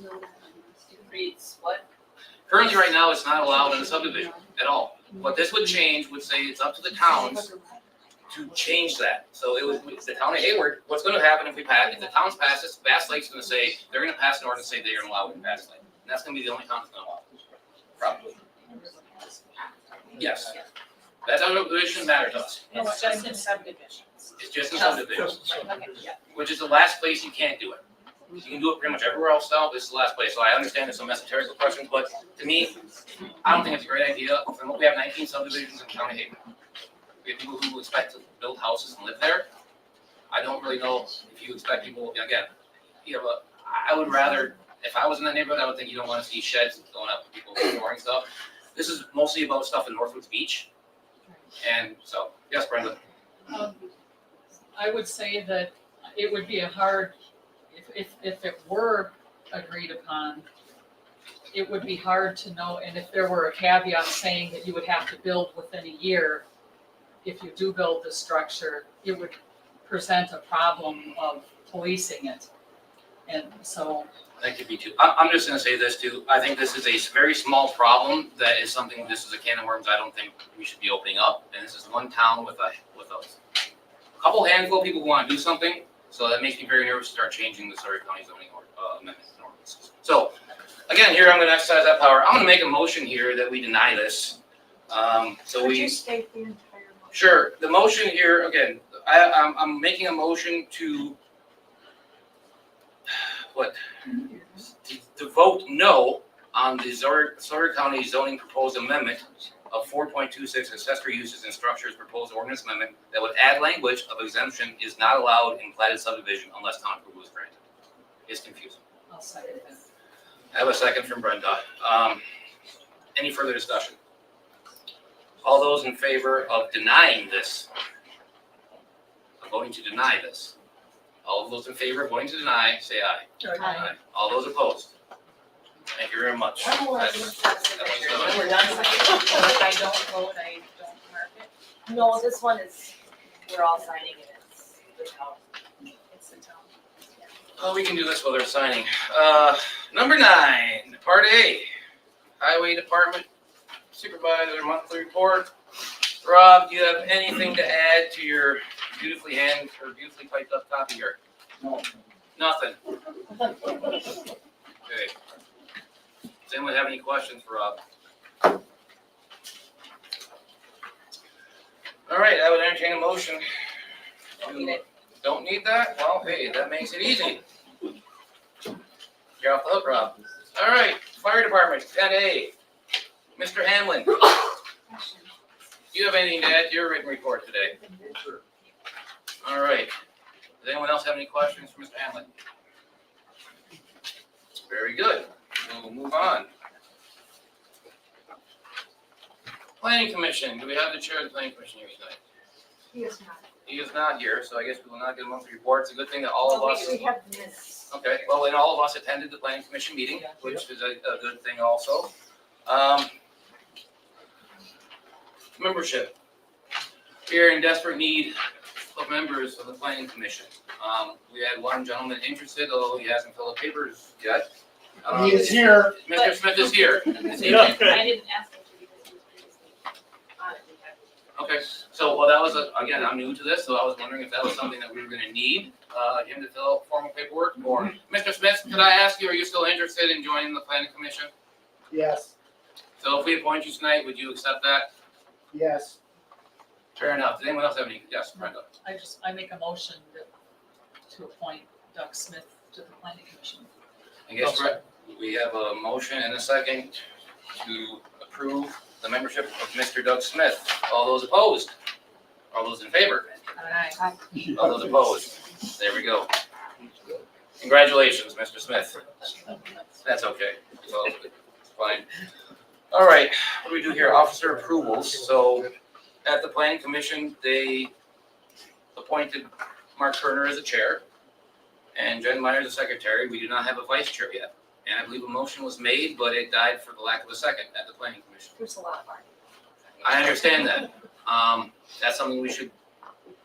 I: reads what?
E: currently right now, it's not allowed in a subdivision at all. What this would change would say it's up to the towns to change that. So it would, the town of Hayward, what's gonna happen if the towns pass this, Bass Lake's gonna say, they're gonna pass an ordinance, say they're gonna allow it in Bass Lake. And that's gonna be the only town that's gonna allow it, probably. Yes. That's how it shouldn't matter to us.
F: It's just in subdivisions.
E: It's just in subdivisions,
F: Okay, yeah.
E: which is the last place you can't do it. You can do it pretty much everywhere else now, this is the last place. So I understand there's some esoteric questions, but to me, I don't think it's a great idea. We have 19 subdivisions in the county of Hayward. We have people who expect to build houses and live there. I don't really know if you expect people, again, I would rather, if I was in that neighborhood, I would think you don't want to see sheds going up, people storing stuff. This is mostly about stuff in Northwoods Beach. And so, yes, Brenda.
H: I would say that it would be a hard, if it were agreed upon, it would be hard to know, and if there were a caveat saying that you would have to build within a year, if you do build the structure, it would present a problem of policing it. And so.
E: That could be too. I'm just gonna say this too. I think this is a very small problem that is something, this is a can of worms I don't think we should be opening up. And this is one town with a couple handful of people who wanna do something. So that makes me very nervous to start changing the Surrey County zoning amendments and ordinances. So again, here I'm gonna exercise that power. I'm gonna make a motion here that we deny this.
B: Could you state the entire motion?
E: Sure, the motion here, again, I'm making a motion to to vote no on the Sawyer County zoning proposed amendment of 4.26 accessory uses and structures proposed ordinance amendment that would add language of exemption is not allowed in platted subdivision unless town approval is granted. It's confusing.
H: I'll second that.
E: I have a second from Brenda. Any further discussion? All those in favor of denying this, of voting to deny this? All of those in favor of voting to deny, say aye.
H: Aye.
E: All those opposed? Thank you very much.
I: When we're done.
F: So if I don't vote, I don't mark it.
I: No, this one is, we're all signing it, it's the town.
F: It's the town.
E: Oh, we can do this while they're signing. Number 9, Part A, Highway Department Supervisor Monthly Report. Rob, do you have anything to add to your beautifully typed up copy here?
G: No.
E: Nothing. Okay. Does anyone have any questions for Rob? All right, I would entertain a motion.
I: Don't need it.
E: Don't need that? Well, hey, that makes it easy. You're off the hook, Rob. All right, fire department, 10A. Mr. Hamlin, do you have anything to add to your written report today? All right. Does anyone else have any questions for Mr. Hamlin? Very good. We'll move on. Planning Commission, do we have the chair of the Planning Commission here tonight?
B: He is not.
E: He is not here, so I guess we will not get a monthly report. It's a good thing that all of us.
B: We have the minutes.
E: Okay, well, and all of us attended the Planning Commission meeting, which is a good thing also. Membership. We are in desperate need of members of the Planning Commission. We had one gentleman interested, although he hasn't filled the papers yet.
C: He is here.
E: Mr. Smith is here this evening.
I: I didn't ask him to because he was previously on it.
E: Okay, so, well, that was, again, I'm new to this, so I was wondering if that was something that we were gonna need, him to fill out formal paperwork, or, Mr. Smith, could I ask you, are you still interested in joining the Planning Commission?
C: Yes,
E: So if we appoint you tonight, would you accept that?
C: yes.
E: Fair enough. Does anyone else have any? Yes, Brenda.
H: I make a motion to appoint Doug Smith to the planning commission.
E: I guess, Brett, we have a motion and a second to approve the membership of Mr. Doug Smith. All those opposed? All those in favor?
F: Aye.
E: All those opposed? There we go. Congratulations, Mr. Smith. That's okay. So, it's fine. All right, what do we do here? Officer approvals. So at the planning commission, they appointed Mark Turner as a chair and Jen Meyer as a secretary. We do not have a vice chair yet. And I believe a motion was made, but it died for the lack of a second at the planning commission.
I: There's a lot of art.
E: I understand that. That's something we should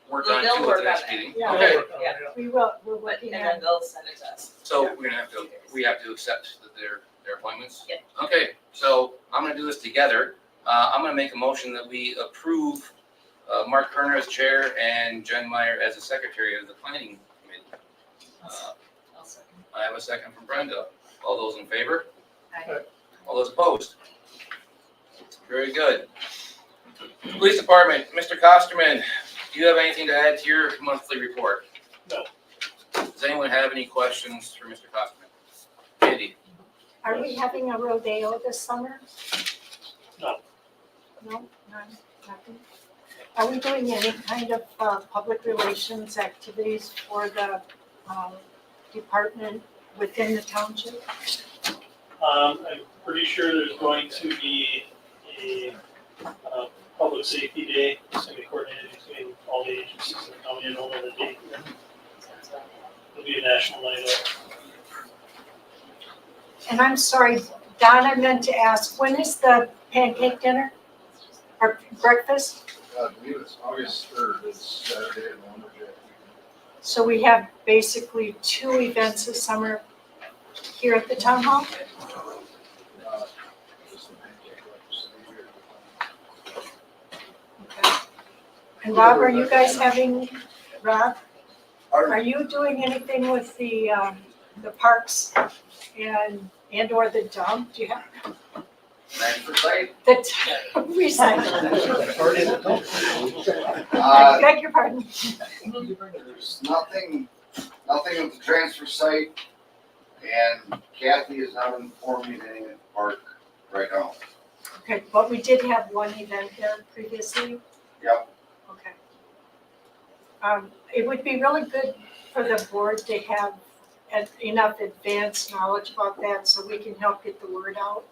E: work on
I: They'll
E: too at
I: work
E: the next
I: on it.
E: meeting.
B: Yeah.
E: Okay,
I: Yeah.
B: We will, we're
I: But,
B: working
I: and
B: on
I: then they'll send it to us.
E: so we're gonna have to, we have to accept that their appointments?
I: Yep.
E: Okay, so I'm gonna do this together. I'm gonna make a motion that we approve Mark Kerner as chair and Jen Meyer as the secretary of the planning committee.
H: I'll second.
E: I have a second from Brenda. All those in favor?
F: Aye.
E: All those opposed? Very good. Police Department, Mr. Costerman, do you have anything to add to your monthly report?
C: No.
E: Does anyone have any questions for Mr. Costerman? Andy?
B: Are we having a rodeo this summer?
C: No.
B: No, none, nothing? Are we doing any kind of public relations activities for the department within the township?
K: I'm pretty sure there's going to be a public safety day. It's going to be coordinated between all the agencies in the county. I don't know the date. It'll be a national night out.
B: And I'm sorry, Don, I meant to ask, when is the pancake dinner or breakfast?
G: I believe it's August 3rd, it's Saturday at Lumberjack.
B: So we have basically 2 events this summer here at the town hall?
G: Just the pancake breakfast here.
B: Okay. And Rob, are you guys having, Rob, are you doing anything with the parks and or the dump? Do you have
E: Thanks for saying.
B: the recycling? Beg your pardon.
G: There's nothing at the transfer site, and Kathy has not informed me of anything at the park right now.
B: Okay, but we did have one event there previously?
G: Yep.
B: Okay. It would be really good for the board to have enough advanced knowledge about that so we can help get the word out.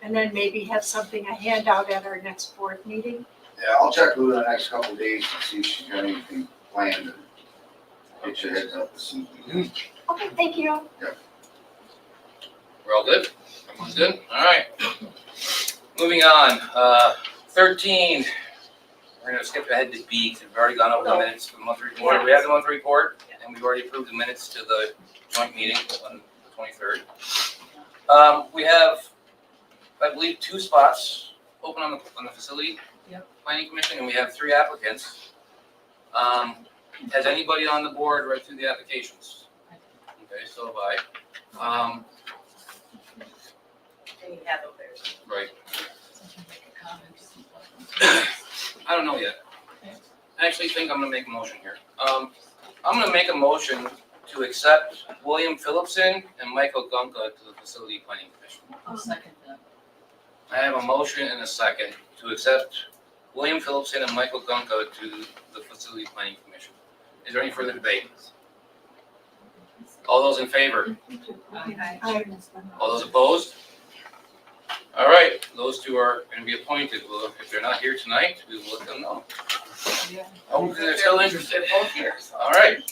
B: And then maybe have something, a handout at our next board meeting.
G: Yeah, I'll check with her the next couple of days to see if she's got anything planned and get your heads up as soon as we can.
B: Okay, thank you.
E: We're all good? Everyone's good? All right. Moving on, 13. We're gonna skip ahead to B, because we've already gone over the minutes for the monthly report. We have the monthly report, and we've already approved the minutes to the joint meeting on the 23rd. We have, I believe, 2 spots open on the facility
H: Yep.
E: planning commission, and we have 3 applicants. Has anybody on the board read through the applications? Okay, so have I.
I: And you have them there.
E: Right. I don't know yet. I actually think I'm gonna make a motion here. I'm gonna make a motion to accept William Phillipson and Michael Gunka to the Facility Planning Commission.
H: I'll second that.
E: I have a motion and a second to accept William Phillipson and Michael Gunka to the Facility Planning Commission. Is there any further debate? All those in favor? All those opposed? All right, those two are going to be appointed. Well, if they're not here tonight, we will let them know. Oh, they're still interested.
I: Both years.
E: All right.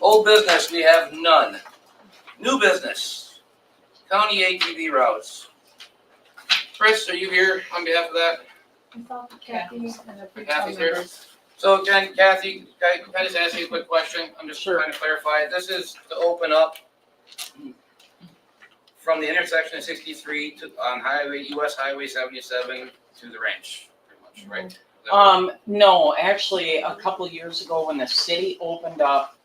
E: Old business, we have none. New business, county ATV routes. Chris, are you here on behalf of that? Kathy's here. So again, Kathy, can I just ask you a quick question? I'm just trying to clarify. This is to open up from the intersection of 63 to on US Highway 77 to the ranch, pretty much, right?
L: No, actually, a couple years ago when the city opened up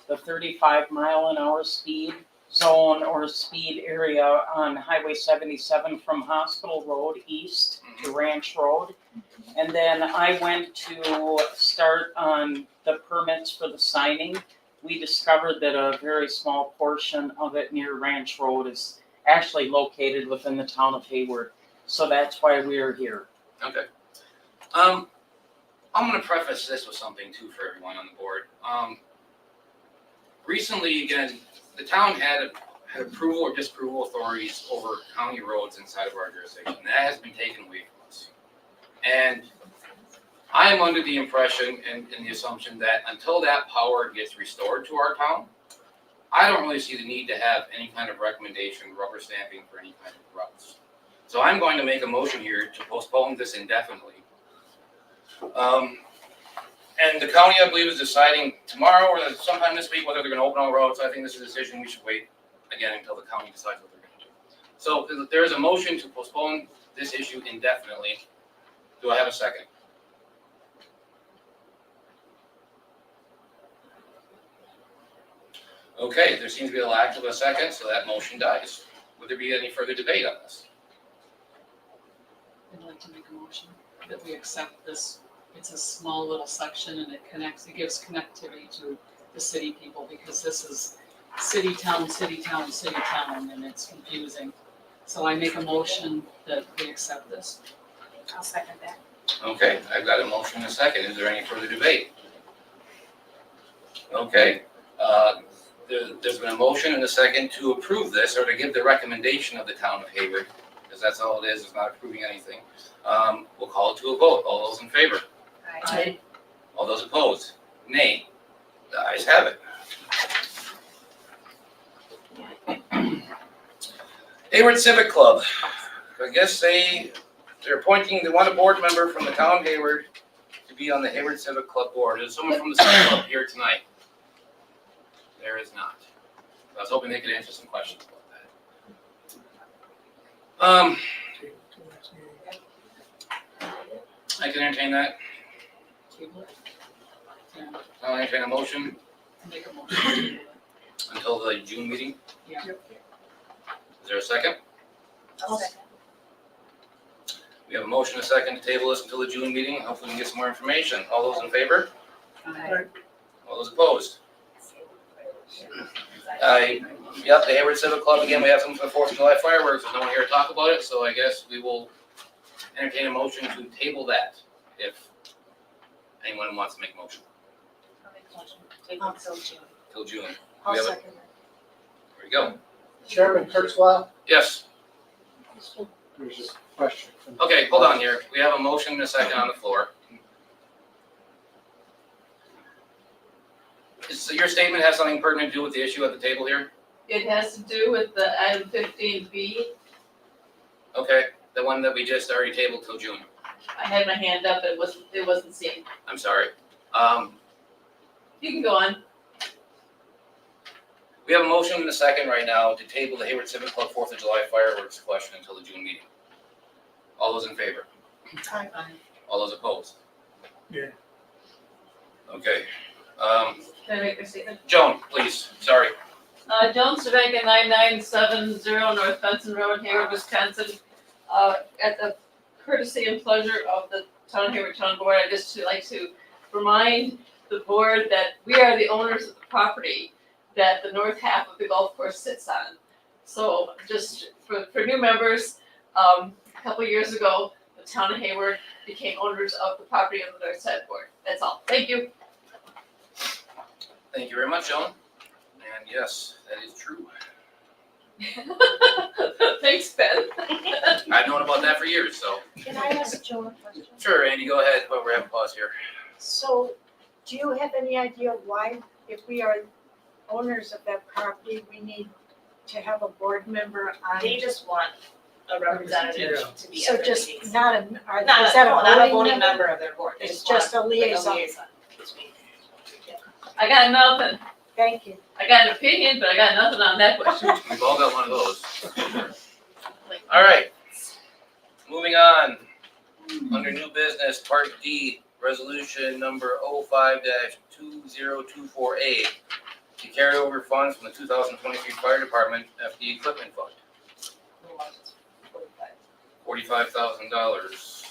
L: the 35-mile-an-hour speed zone or speed area on Highway 77 from Hospital Road east to Ranch Road. And then I went to start on the permits for the signing. We discovered that a very small portion of it near Ranch Road is actually located within the town of Hayward. So that's why we're here.
E: Okay. I'm going to preface this with something too for everyone on the board. Recently, again, the town had approval or disapproval authorities over county roads inside of our jurisdiction. That has been taken away from us. And I am under the impression and the assumption that until that power gets restored to our town, I don't really see the need to have any kind of recommendation, rubber stamping for any kind of routes. So I'm going to make a motion here to postpone this indefinitely. And the county, I believe, is deciding tomorrow or sometime this week whether they're going to open all roads. I think this is a decision we should wait again until the county decides what they're going to do. So there is a motion to postpone this issue indefinitely. Do I have a second? Okay, there seems to be a lack of a second, so that motion dies. Would there be any further debate on this?
H: I'd like to make a motion that we accept this. It's a small little section and it gives connectivity to the city people because this is city, town, and it's confusing. So I make a motion that we accept this.
F: I'll second that.
E: Okay, I've got a motion and a second. Is there any further debate? Okay, there's been a motion and a second to approve this or to give the recommendation of the town of Hayward, because that's all it is. It's not approving anything. We'll call it to a vote. All those in favor?
F: Aye.
E: All those opposed? Nay. The ayes have it. Hayward Civic Club. I guess they're appointing, they want a board member from the town of Hayward to be on the Hayward Civic Club board. Is someone from the Civic Club here tonight? There is not. I was hoping they could answer some questions about that. I can entertain that.
H: Table it. Yeah,
E: I'll entertain a motion
H: make a motion.
E: until the June meeting.
H: Yeah.
E: Is there a second?
F: I'll second.
E: We have a motion and a second to table this until the June meeting. Hopefully we can get some more information. All those in favor?
H: Aye.
E: All those opposed? Yep, the Hayward Civic Club, again, we have something for the 4th of July fireworks. There's no one here to talk about it, so I guess we will entertain a motion to table that if anyone wants to make a motion
F: I'll make a motion to table until June.
E: till June.
B: I'll
E: We have a-
B: second it.
E: There we go.
K: Chairman Kurtzwell,
E: Yes,
K: there's just a question.
E: okay, hold on here. We have a motion and a second on the floor. So your statement has something pertinent to do with the issue at the table here?
M: It has to do with the item 15B.
E: Okay, the one that we just already tabled till June.
M: I had my hand up, it wasn't seen.
E: I'm sorry.
M: You can go on.
E: We have a motion and a second right now to table the Hayward Civic Club 4th of July fireworks question until the June meeting. All those in favor?
B: Aye.
H: Aye.
E: All those opposed?
K: Yeah.
E: Okay,
M: Can I make my statement?
E: Joan, please, sorry.
M: Joan Cervenka, 9970 North Benson Road, Hayward, Wisconsin. At the courtesy and pleasure of the Town of Hayward Town Board, I just like to remind the board that we are the owners of the property that the north half of the golf course sits on. So just for new members, a couple years ago, the Town of Hayward became owners of the property on the north side board. That's all. Thank you.
E: Thank you very much, Joan. And yes, that is true.
M: Thanks, Ben.
E: I've known about that for years, so.
B: Can I ask Joan a question?
E: Sure, Andy, go ahead, but we're having a pause here.
B: So, do you have any idea why, if we are owners of that property, we need to have a board member on?
I: They just want a representative to be
B: So
I: at their
B: just
I: meetings.
B: not a, are,
I: Not
B: is
I: a,
B: that
I: no,
B: a
I: not a
B: voting
I: voting
B: member?
I: member of their board. They
B: It's
I: just want
B: just a liaison.
I: between.
M: I got nothing.
B: Thank you.
M: I got an opinion, but I got nothing on that question.
E: We've all got one of those. All right, moving on. Under new business, part D, resolution number 05-2024A, to carry over funds from the 2023 Fire Department FD Equipment Fund, $45,000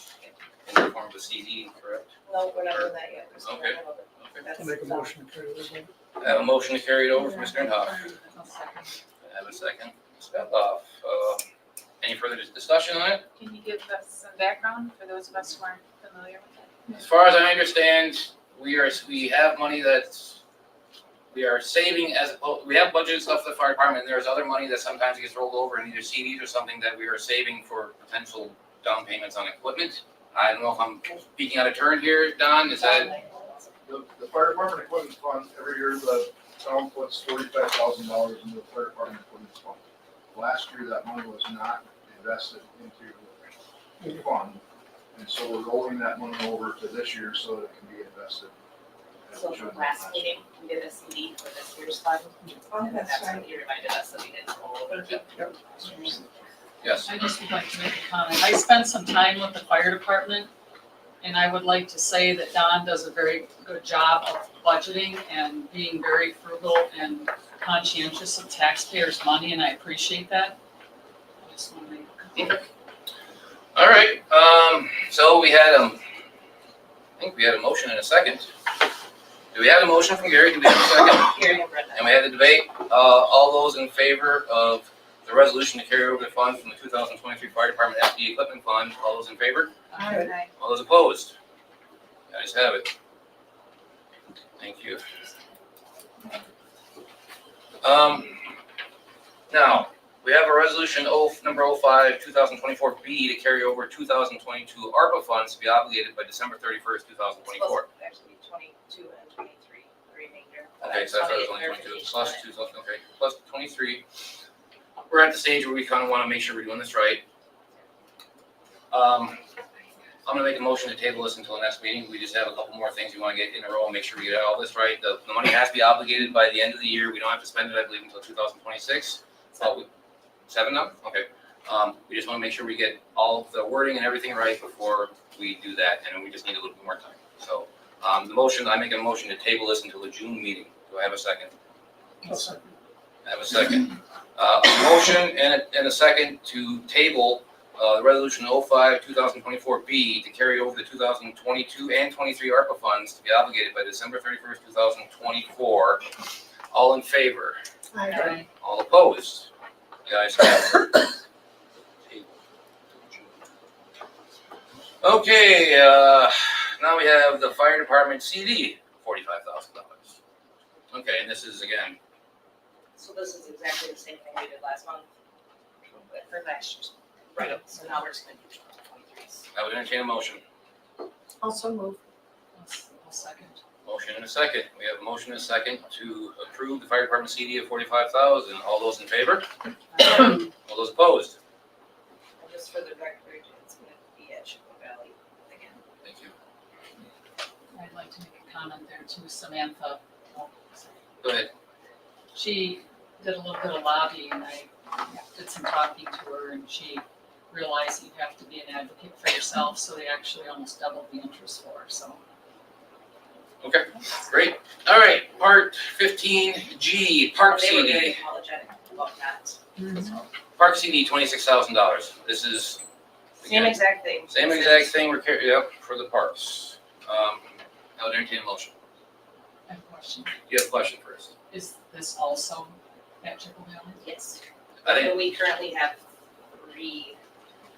E: in the form of a CD, correct?
I: No, we're not doing that yet. We're still
E: Okay.
I: going over. That's
K: I'll make a
I: done.
K: motion to carry this over.
E: I have a motion to carry it over from Mr. Inhofe.
H: I'll second.
E: I have a second. Ms. Benthoff. Any further discussion on it?
F: Can you give us some background for those of us who aren't familiar with it?
E: As far as I understand, we have money that we are saving we have budgeted stuff for the fire department, and there's other money that sometimes gets rolled over in either CDs or something that we are saving for potential down payments on equipment. I don't know if I'm speaking out of turn here, Don, is that?
G: The fire department equipment fund, every year the town puts $45,000 into the fire department equipment fund. Last year, that money was not invested into the fund, and so we're rolling that money over to this year so that it can be invested.
I: So from last meeting, we did a CD for this year's fund.
B: Oh,
I: And
B: that's
I: that's
B: right.
I: what you reminded us that we didn't roll over.
E: Yes.
H: I just would like to make a comment. I spent some time with the fire department, and I would like to say that Don does a very good job of budgeting and being very frugal and conscientious of taxpayers' money, and I appreciate that. I just want to make a comment.
E: All right, so we had, I think we had a motion and a second. Do we have a motion from Gary? Do we have a second?
I: Here, and Brenda.
E: And we had the debate. All those in favor of the resolution to carry over the funds from the 2023 Fire Department FD Equipment Fund, all those in favor?
F: Aye.
E: All those opposed? Guys have it. Thank you. Now, we have a resolution number 05-2024B to carry over 2022 ARPA funds to be obligated by December 31st, 2024.
I: Actually, 22 and 23, the remainder.
E: Okay, so I thought it was only 22, plus 2, okay, plus 23. We're at the stage where we kind of want to make sure we're doing this right. I'm gonna make a motion to table this until the next meeting. We just have a couple more things we want to get in a row and make sure we get all this right. The money has to be obligated by the end of the year. We don't have to spend it, I believe, until 2026. Seven now? Okay. We just want to make sure we get all of the wording and everything right before we do that, and we just need a little bit more time. So, I make a motion to table this until the June meeting. Do I have a second?
K: I'll second.
E: I have a second. A motion and a second to table the resolution 05-2024B to carry over the 2022 and 23 ARPA funds to be obligated by December 31st, 2024. All in favor?
B: Aye.
E: All opposed? You guys have it. Okay, now we have the fire department CD, $45,000. Okay, and this is again,
I: So this is exactly the same thing we did last month. But for last year's. Right, so now we're just gonna do 23s.
E: I would entertain a motion.
B: Also move.
H: I'll second.
E: Motion and a second. We have a motion and a second to approve the fire department CD of 45,000. All those in favor? All those opposed?
I: And just for the record, it's gonna be at Chippewa Valley again.
E: Thank you.
H: I'd like to make a comment there too, Samantha.
E: Go ahead.
H: She did a little bit of lobbying, and I did some talking to her, and she realized you have to be an advocate for yourself, so they actually almost doubled the interest for her, so.
E: Okay, great. All right, part 15G, Park
I: They were
E: CD.
I: very apologetic about that.
E: Park CD, $26,000. This is.
I: Same exact thing.
E: Same exact thing, yep, for the parks. I'll entertain a motion.
H: I have a question.
E: You have a question first.
H: Is this also at Triple Valley?
I: Yes.
E: I think,
I: And we currently have 3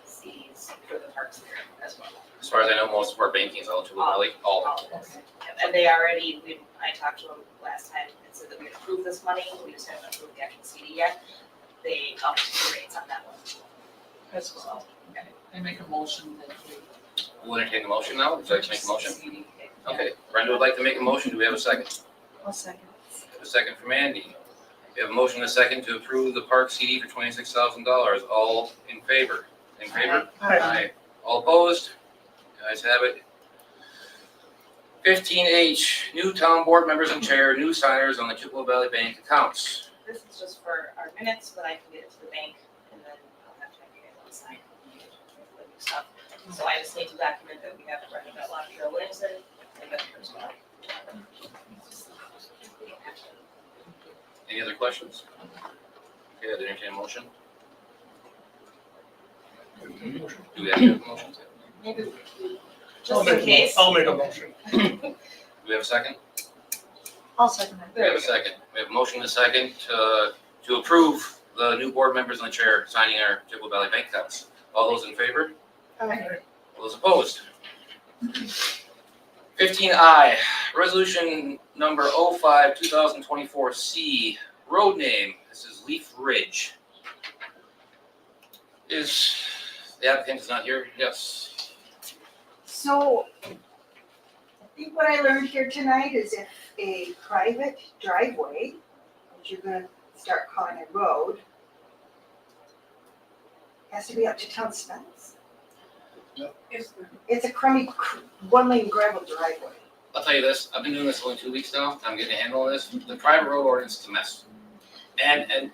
I: CDs for the parks there as well.
E: as far as I know, most of our banking is eligible, like all.
I: All of this. And they already, I talked to them last time and said that we approved this money, we just haven't approved the actual CD yet. They upped the rates on that one as well.
H: I make a motion that we.
E: We'll entertain the motion now. Would you like to make a motion?
H: CD.
E: Okay, Brenda would like to make a motion. Do we have a second?
B: I'll second.
E: We have a second from Andy. We have a motion and a second to approve the park CD for $26,000. All in favor? In favor? Aye. All opposed? Guys have it. 15H, new town board members and chair, new signers on the Chippewa Valley Bank accounts.
I: This is just for our minutes, so that I can get it to the bank, and then I'll have to have you guys all sign the new stuff. So I just need to document that we have Brenda Lapierre Williamson, and then as well.
E: Any other questions? Okay, I'd entertain a motion. Do we have a motion?
I: Maybe, just in case.
K: I'll make a motion.
E: Do we have a second?
B: I'll second
E: We have a second. We have a motion and a second to approve the new board members and the chair signing our Chippewa Valley Bank accounts. All those in favor?
B: Aye.
E: All those opposed? 15I, resolution number 05-2024C, road name. This is Leaf Ridge. Is the applicant is not here? Yes.
N: So, I think what I learned here tonight is if a private driveway, which you're gonna start calling a road, has to be up to town specs. It's a crummy, one-lane gravel driveway.
E: I'll tell you this, I've been doing this only 2 weeks now, I'm getting a handle on this. The private road ordinance is a mess. And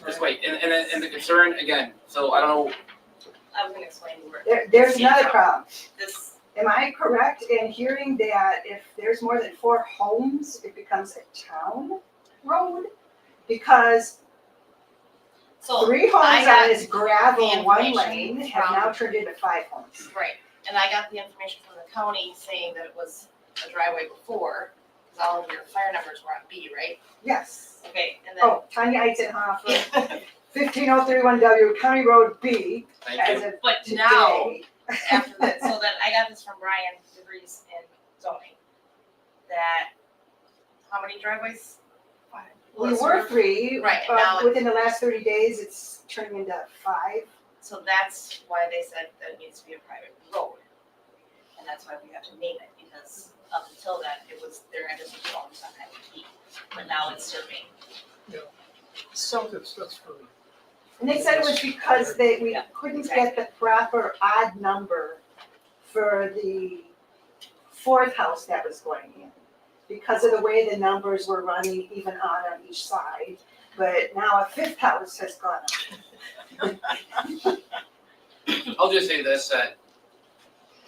E: just wait, and the concern, again, so I don't know,
I: I was gonna explain where.
N: There's another problem.
I: This,
N: Am I correct in hearing that if there's more than 4 homes, it becomes a town road? Because
I: so,
N: 3 homes
I: I got
N: on this gravel
I: the
N: one
I: information
N: lane have
I: from-
N: now turned into 5 homes.
I: right, and I got the information from the county saying that it was a driveway before, because all of your fire numbers were on B, right?
N: Yes.
I: Okay, and then.
N: Oh, Tanya Eisenhofer, 15031W, County Road B,
E: thank
N: as
E: you.
N: of
I: But now,
N: today.
I: after that, so then I got this from Brian DeVries in zoning, that, how many driveways?
N: We were 3,
I: Right, and
N: but
I: now
N: within the last 30 days, it's turning into 5.
I: So that's why they said that it needs to be a private road. And that's why we have to name it, because up until then, it was their address was always on Highway B, but now it's serving.
B: So,
K: That's for.
N: And they said it was because we couldn't get the proper odd number for the 4th house that was going in, because of the way the numbers were running even odd on each side. But now a 5th house has gone up.
E: I'll just say this, that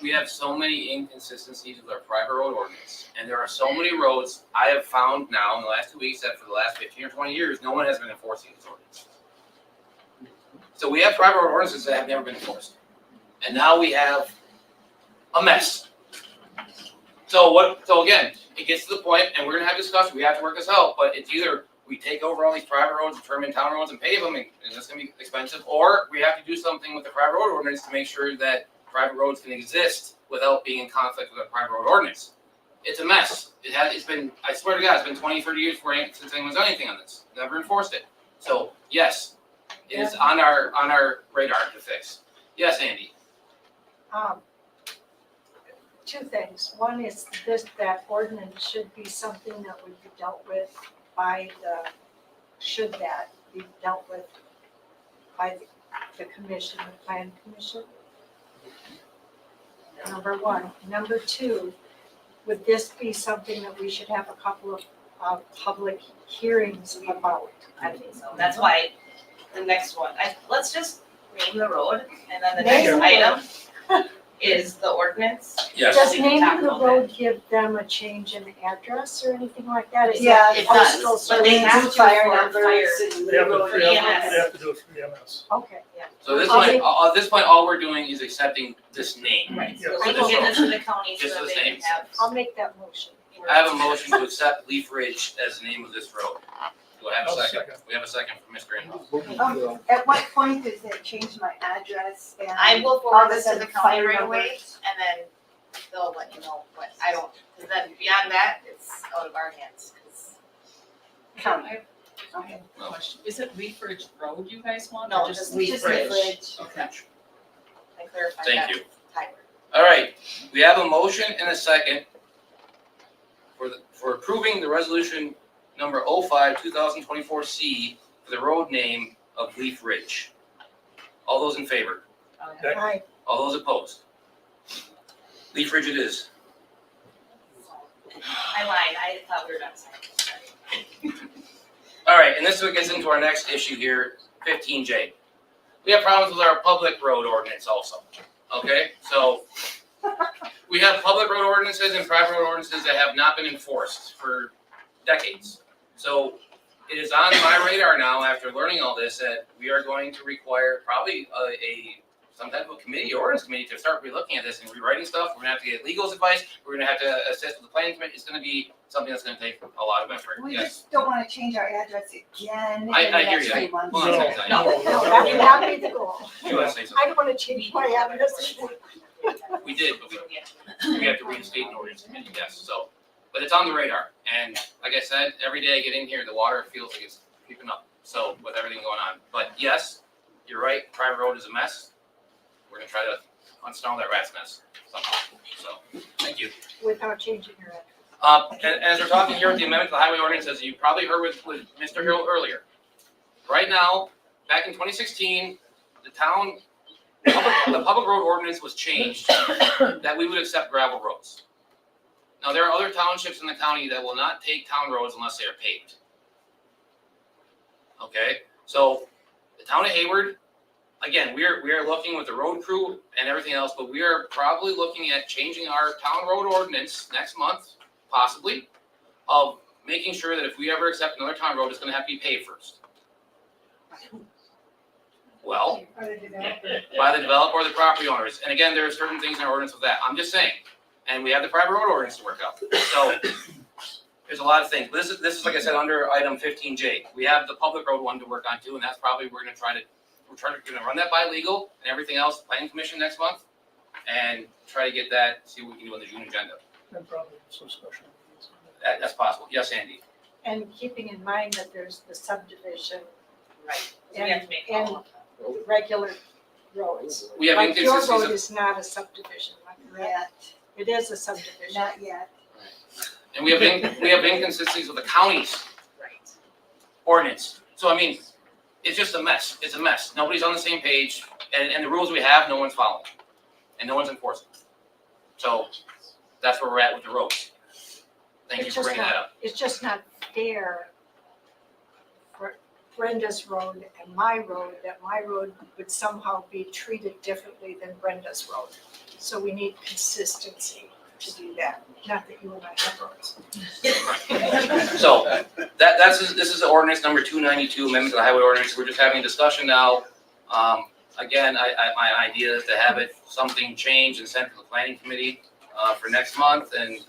E: we have so many inconsistencies with our private road ordinance. And there are so many roads I have found now in the last 2 weeks that for the last 15 or 20 years, no one has been enforcing these ordinances. So we have private road ordinances that have never been enforced. And now we have a mess. So again, it gets to the point, and we're gonna have discussion, we have to work this out, but it's either we take over all these private roads, turn them in town roads and pave them, and that's gonna be expensive, or we have to do something with the private road ordinance to make sure that private roads can exist without being in conflict with a private road ordinance. It's a mess. It's been, I swear to God, it's been 20, 30 years since anyone's done anything on this. Never enforced it. So, yes, it is on our radar to fix. Yes, Andy?
B: 2 things. One is that ordinance should be something that would be dealt with by should that be dealt with by the commission, the plan commission? Number 1. Number 2, would this be something that we should have a couple of public hearings about?
I: I think so. That's why the next one, let's just name the road, and then the
B: Name
I: next
B: the
I: item, is the ordinance.
E: Yes.
B: Does
I: We can
B: naming
I: talk
B: the
I: about
B: road give them a change in address or anything like that? Is
N: Yeah,
B: that
I: It
B: postal
I: does, but they
B: service?
I: have to
N: fire
I: for
N: numbers
I: fire.
N: and
K: They have to,
N: road
K: they have
I: EMS.
K: to, they have to do it for EMS.
B: Okay.
E: So this
B: I'll
E: point,
B: make-
E: at this point, all we're doing is accepting this name.
I: Right, so
K: Yeah.
I: we can give this to the county so
E: Just
I: that
E: the
I: they can
E: same.
I: have.
B: I'll make that motion.
E: I have a motion to accept Leaf Ridge as the name of this road. Do I have a
K: I'll
E: second?
K: second.
E: We have a second from Mr. Inhofe.
N: At what point does that change my address and?
I: I will forward this to
N: other
I: the
N: than
I: county
N: fire
I: right away,
N: numbers?
I: and then they'll let you know what, I don't, cause then beyond that, it's out of our hands, cause.
N: County.
H: Okay, question. Is it Leaf Ridge Road you guys want?
I: No,
H: or
I: just
H: Leaf
I: Leaf
H: Ridge?
I: Ridge.
H: Okay.
I: I clarified that.
E: Thank you.
I: Hayward.
E: All right, we have a motion and a second for approving the resolution number 05, 2024 C for the road name of Leaf Ridge. All those in favor?
H: Okay.
B: Aye.
E: All those opposed? Leaf Ridge it is.
I: I lied, I thought we were done signing.
E: All right, and this gets into our next issue here, 15J. We have problems with our public road ordinance also, okay? So we have public road ordinances and private road ordinances that have not been enforced for decades. So it is on my radar now, after learning all this, that we are going to require probably some type of committee, ordinance committee, to start relooking at this and rewriting stuff. We're gonna have to get legal advice. We're gonna have to assist with the planning committee. It's gonna be something that's gonna take a lot of effort.
N: We
E: Yes.
N: just don't wanna change our address again in the
E: I hear
N: next
E: you.
N: 3 months.
E: Hold on a second.
B: No, that would not be the goal.
E: You wanna say
B: I
E: something?
B: don't want to change my address.
E: We did, but we have to reinstate an ordinance committee, yes, so. But it's on the radar, and like I said, every day I get in here, the water feels like it's creeping up, so with everything going on. But yes, you're right, private road is a mess. We're gonna try to unsnarl that rat's nest somehow, so, thank you.
B: Without changing your address.
E: And as we're talking here with the amendment to the highway ordinance, as you probably heard with Mr. Hill earlier. Right now, back in 2016, the public road ordinance was changed that we would accept gravel roads. Now, there are other townships in the county that will not take town roads unless they are paved. Okay, so the town of Hayward, again, we are looking with the road crew and everything else, but we are probably looking at changing our town road ordinance next month, possibly, of making sure that if we ever accept another town road, it's gonna have to be paved first. Well, by the developer or the property owners. And again, there are certain things in our ordinance with that. I'm just saying. And we have the private road ordinance to work out. So there's a lot of things. This is like I said, under item 15J. We have the public road one to work on too, and that's probably, we're gonna run that by legal and everything else, planning commission next month, and try to get that, see what we can do on the June agenda.
K: And probably some special meetings.
E: That's possible. Yes, Andy?
B: And keeping in mind that there's the subdivision,
I: Right, so we have to make all of them.
B: the regular roads.
E: We have
B: Like your road
E: inconsistencies,
B: is not a subdivision, am I correct?
N: Yet,
B: It is a subdivision.
N: not yet.
E: and we have inconsistencies with the county's
I: Right.
E: ordinance. So I mean, it's just a mess. It's a mess. Nobody's on the same page, and the rules we have, no one's following, and no one's enforcing. So that's where we're at with the roads. Thank you
B: It's
E: for
B: just
E: bringing that
B: not-
E: up.
B: It's just not fair for Brenda's road and my road, that my road would somehow be treated differently than Brenda's road. So we need consistency to do that, not that you and I have roads.
E: So this is the ordinance number 292, amendment to the highway ordinance. We're just having a discussion now. Again, my idea is to have something changed and sent to the planning committee for next month, and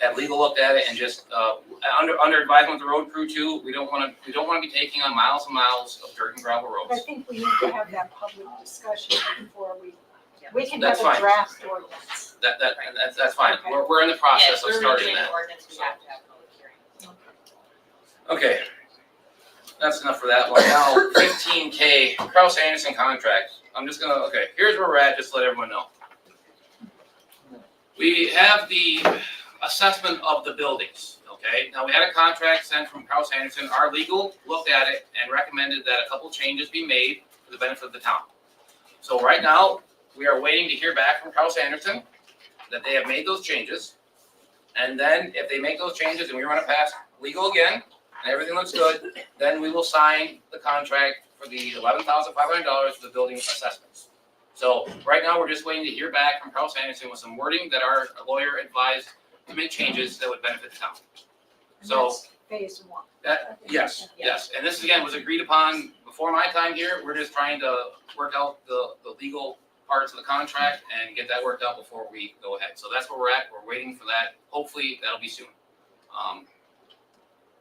E: have legal looked at it, and just under advisement of the road crew too. We don't want to be taking on miles and miles of dirt and gravel
B: I
E: roads.
B: think we need to have that public discussion before we can have
E: That's
B: a
E: fine.
B: draft ordinance.
E: That's fine. We're in the process of
I: Yes, we're
E: starting
I: redoing
E: that.
I: the ordinance, we have to have public hearing.
E: Okay, that's enough for that one. Now, 15K, Kraus Anderson contract. Okay, here's where we're at, just to let everyone know. We have the assessment of the buildings, okay? Now, we had a contract sent from Kraus Anderson. Our legal looked at it and recommended that a couple changes be made for the benefit of the town. So right now, we are waiting to hear back from Kraus Anderson that they have made those changes. And then if they make those changes and we run it past legal again, and everything looks good, then we will sign the contract for the $11,500 for the building assessments. So right now, we're just waiting to hear back from Kraus Anderson with some wording that our lawyer advised to make changes that would benefit the town.
B: And
E: So
B: that's phase one.
E: yes, and this again was agreed upon before my time here. We're just trying to work out the legal parts of the contract and get that worked out before we go ahead. So that's where we're at. We're waiting for that. Hopefully, that'll be soon.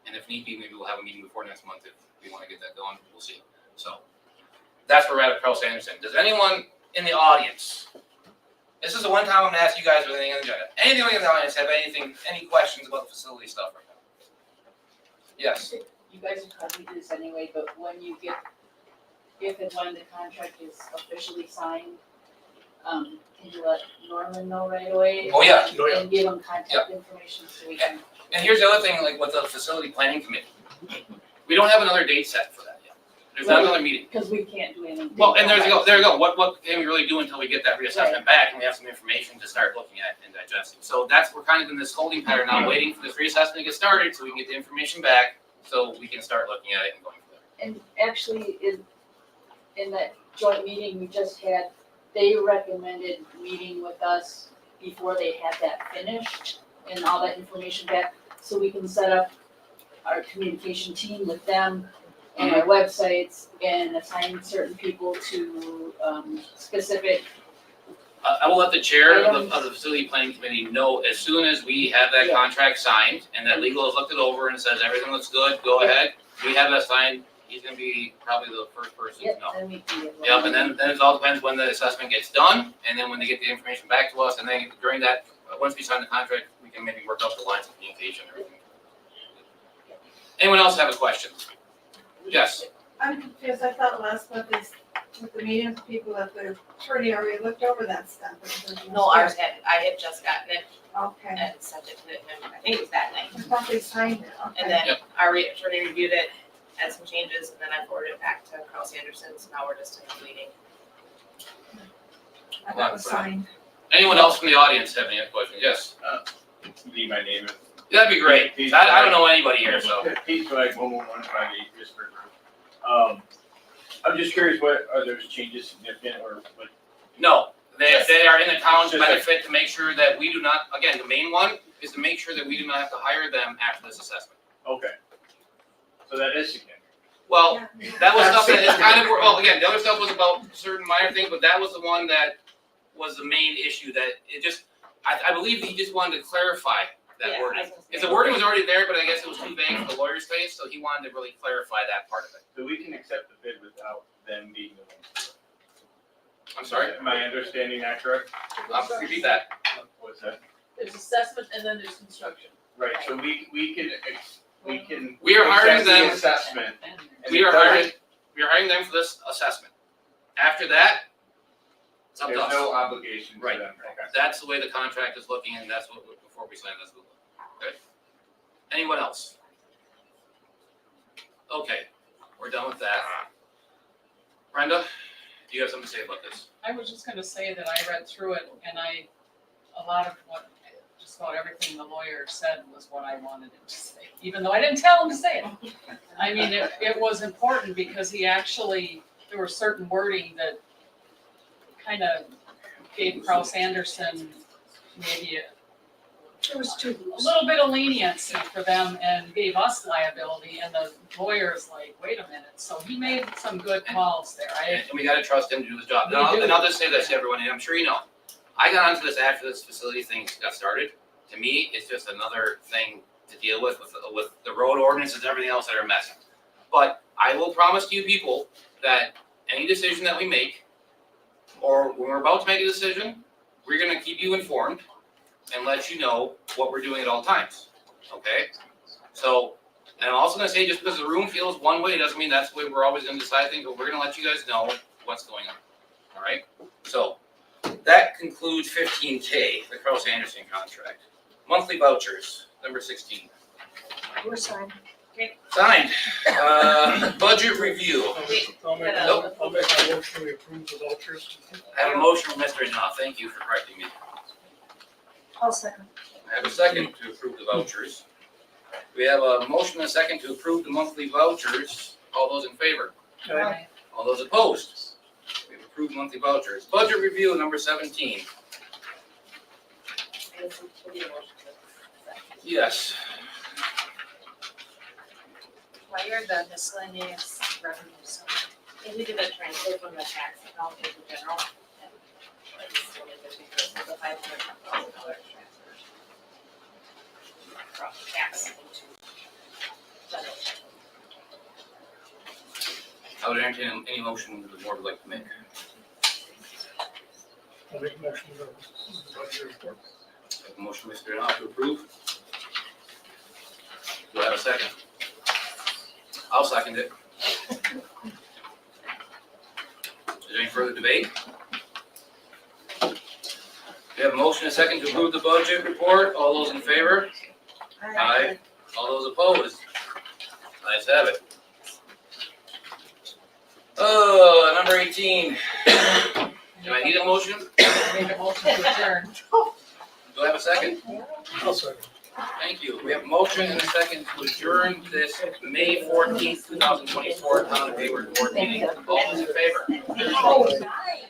E: And if need be, maybe we'll have a meeting before next month if we want to get that going. We'll see. So that's where we're at with Kraus Anderson. Does anyone in the audience? This is the one time I'm gonna ask you guys with anything on the agenda. Anyone in the audience have any questions about the facility stuff right now? Yes.
O: You guys will probably do this anyway, but when you get, if and when the contract is officially signed, can you let Norman know right away?
E: Oh, yeah.
O: And give him contact information so we can.
E: And here's the other thing, like with the facility planning committee, we don't have another date set for that yet. There's not another meeting.
O: Because we can't do anything.
E: Well, and there you go. What can we really do until we get that reassessment back and we have some information to start looking at and digesting? So we're kind of in this holding pattern now, waiting for this reassessment to get started so we can get the information back so we can start looking at it and going from there.
O: And actually, in that joint meeting we just had, they recommended meeting with us before they had that finished and all that information back, so we can set up our communication team with them and our websites and assign certain people to specific.
E: I will let the chair of the facility planning committee know as soon as we have that contract signed and that legal has looked it over and says everything looks good, go ahead. We have that signed, he's gonna be probably the first person to know.
O: Then we can get.
E: Yep, and then it all depends when the assessment gets done, and then when they get the information back to us, and then during that, once we sign the contract, we can maybe work out the lines of communication and everything. Anyone else have a question? Yes,
P: I'm confused, I thought last month is with the meeting with people that the attorney already looked over that stuff.
I: No, I had just gotten it
P: Okay,
I: and sent it to him, I think it was that night.
P: I thought they signed it, okay.
I: And then our attorney reviewed it, had some changes, and then I forwarded it back to Kraus Anderson, so now we're just in the meeting.
P: I thought it was signed.
E: anyone else from the audience have any other questions? Yes,
C: Leave my name.
E: that'd be great. I don't know anybody here, so.
C: Pete Swag, 11158 Pittsburgh. I'm just curious, what are those changes significant or what?
E: No, they are in the town's
C: Just like-
E: benefit to make sure that we do not, again, the main one is to make sure that we do not have to hire them after this assessment.
C: Okay. So that is significant.
E: Well, that was stuff that is kind of, well, again, the other stuff was about certain minor things, but that was the one that was the main issue that it just, I believe he just wanted to clarify that
I: Yeah,
E: wording.
I: I was gonna say-
E: If the wording was already there, but I guess it was too vague for the lawyer's face, so he wanted to really clarify that part of it.
C: So we can accept the bid without them being the ones.
E: I'm sorry,
C: Am I understanding that correct?
E: repeat that.
C: What's that?
M: There's assessment and then there's construction.
C: Right, so we can.
E: We are hiring
C: accept the
E: them.
C: Assessment. and
E: We
C: it
E: are
C: doesn't-
E: hiring them for this assessment. After that, it's up to
C: There's
E: us.
C: no obligation to
E: Right.
C: them. Okay.
E: That's the way the contract is looking, and that's what, before we sign this. Okay. Anyone else? Okay, we're done with that. Brenda, do you have something to say about this?
H: I was just gonna say that I read through it and a lot of what, just about everything the lawyer said was what I wanted him to say, even though I didn't tell him to say it. I mean, it was important because he actually, there was certain wording that kind of gave Kraus Anderson maybe
B: It was too
H: a
B: loose.
H: little bit of leniency for them and gave us liability, and the lawyer's like, wait a minute, so he made some good calls there.
E: And we gotta trust him to do his job.
H: We do.
E: And I'll just say this to everyone, and I'm sure you know, I got onto this after this facility thing got started. To me, it's just another thing to deal with the road ordinances and everything else that are messing. But I will promise to you people that any decision that we make, or when we're about to make a decision, we're gonna keep you informed and let you know what we're doing at all times, okay? So, and I'm also gonna say, just because the room feels one way, doesn't mean that's the way we're always gonna decide things, but we're gonna let you guys know what's going on, all right? So, that concludes 15K, the Kraus Anderson contract. Monthly vouchers, number 16.
B: We're signed.
E: Signed. Budget review.
K: I'll make
I: Nope.
K: a motion, we approve the vouchers.
E: I have a motion from Mr. Knopf, thank you for correcting me.
B: I'll second.
E: I have a second to approve the vouchers. We have a motion and a second to approve the monthly vouchers. All those in favor?
H: Right.
E: All those opposed? We have a approve monthly vouchers. Budget review number 17.
I: I guess we need a motion to accept.
E: Yes.
F: Why are the miscellaneous revenues?
I: And we did a transfer from the tax account into general. And it's only because of the $500,000 transfer from tax into general.
E: I would entertain any motion the board would like to make.
K: I'll make a motion to budget report.
E: Have a motion, Mr. Knopf, to approve. Do I have a second? I'll second it. Is there any further debate? We have a motion and a second to approve the budget report. All those in favor? Aye. All those opposed? Ayes have it. Oh, number 18. Do I need a motion?
H: Make a motion to adjourn.
E: Do I have a second?
K: I'll second.
E: Thank you. We have a motion and a second to adjourn this May 14th, 2024 Town of Hayward Board meeting. All those in favor?
I: Oh, nice.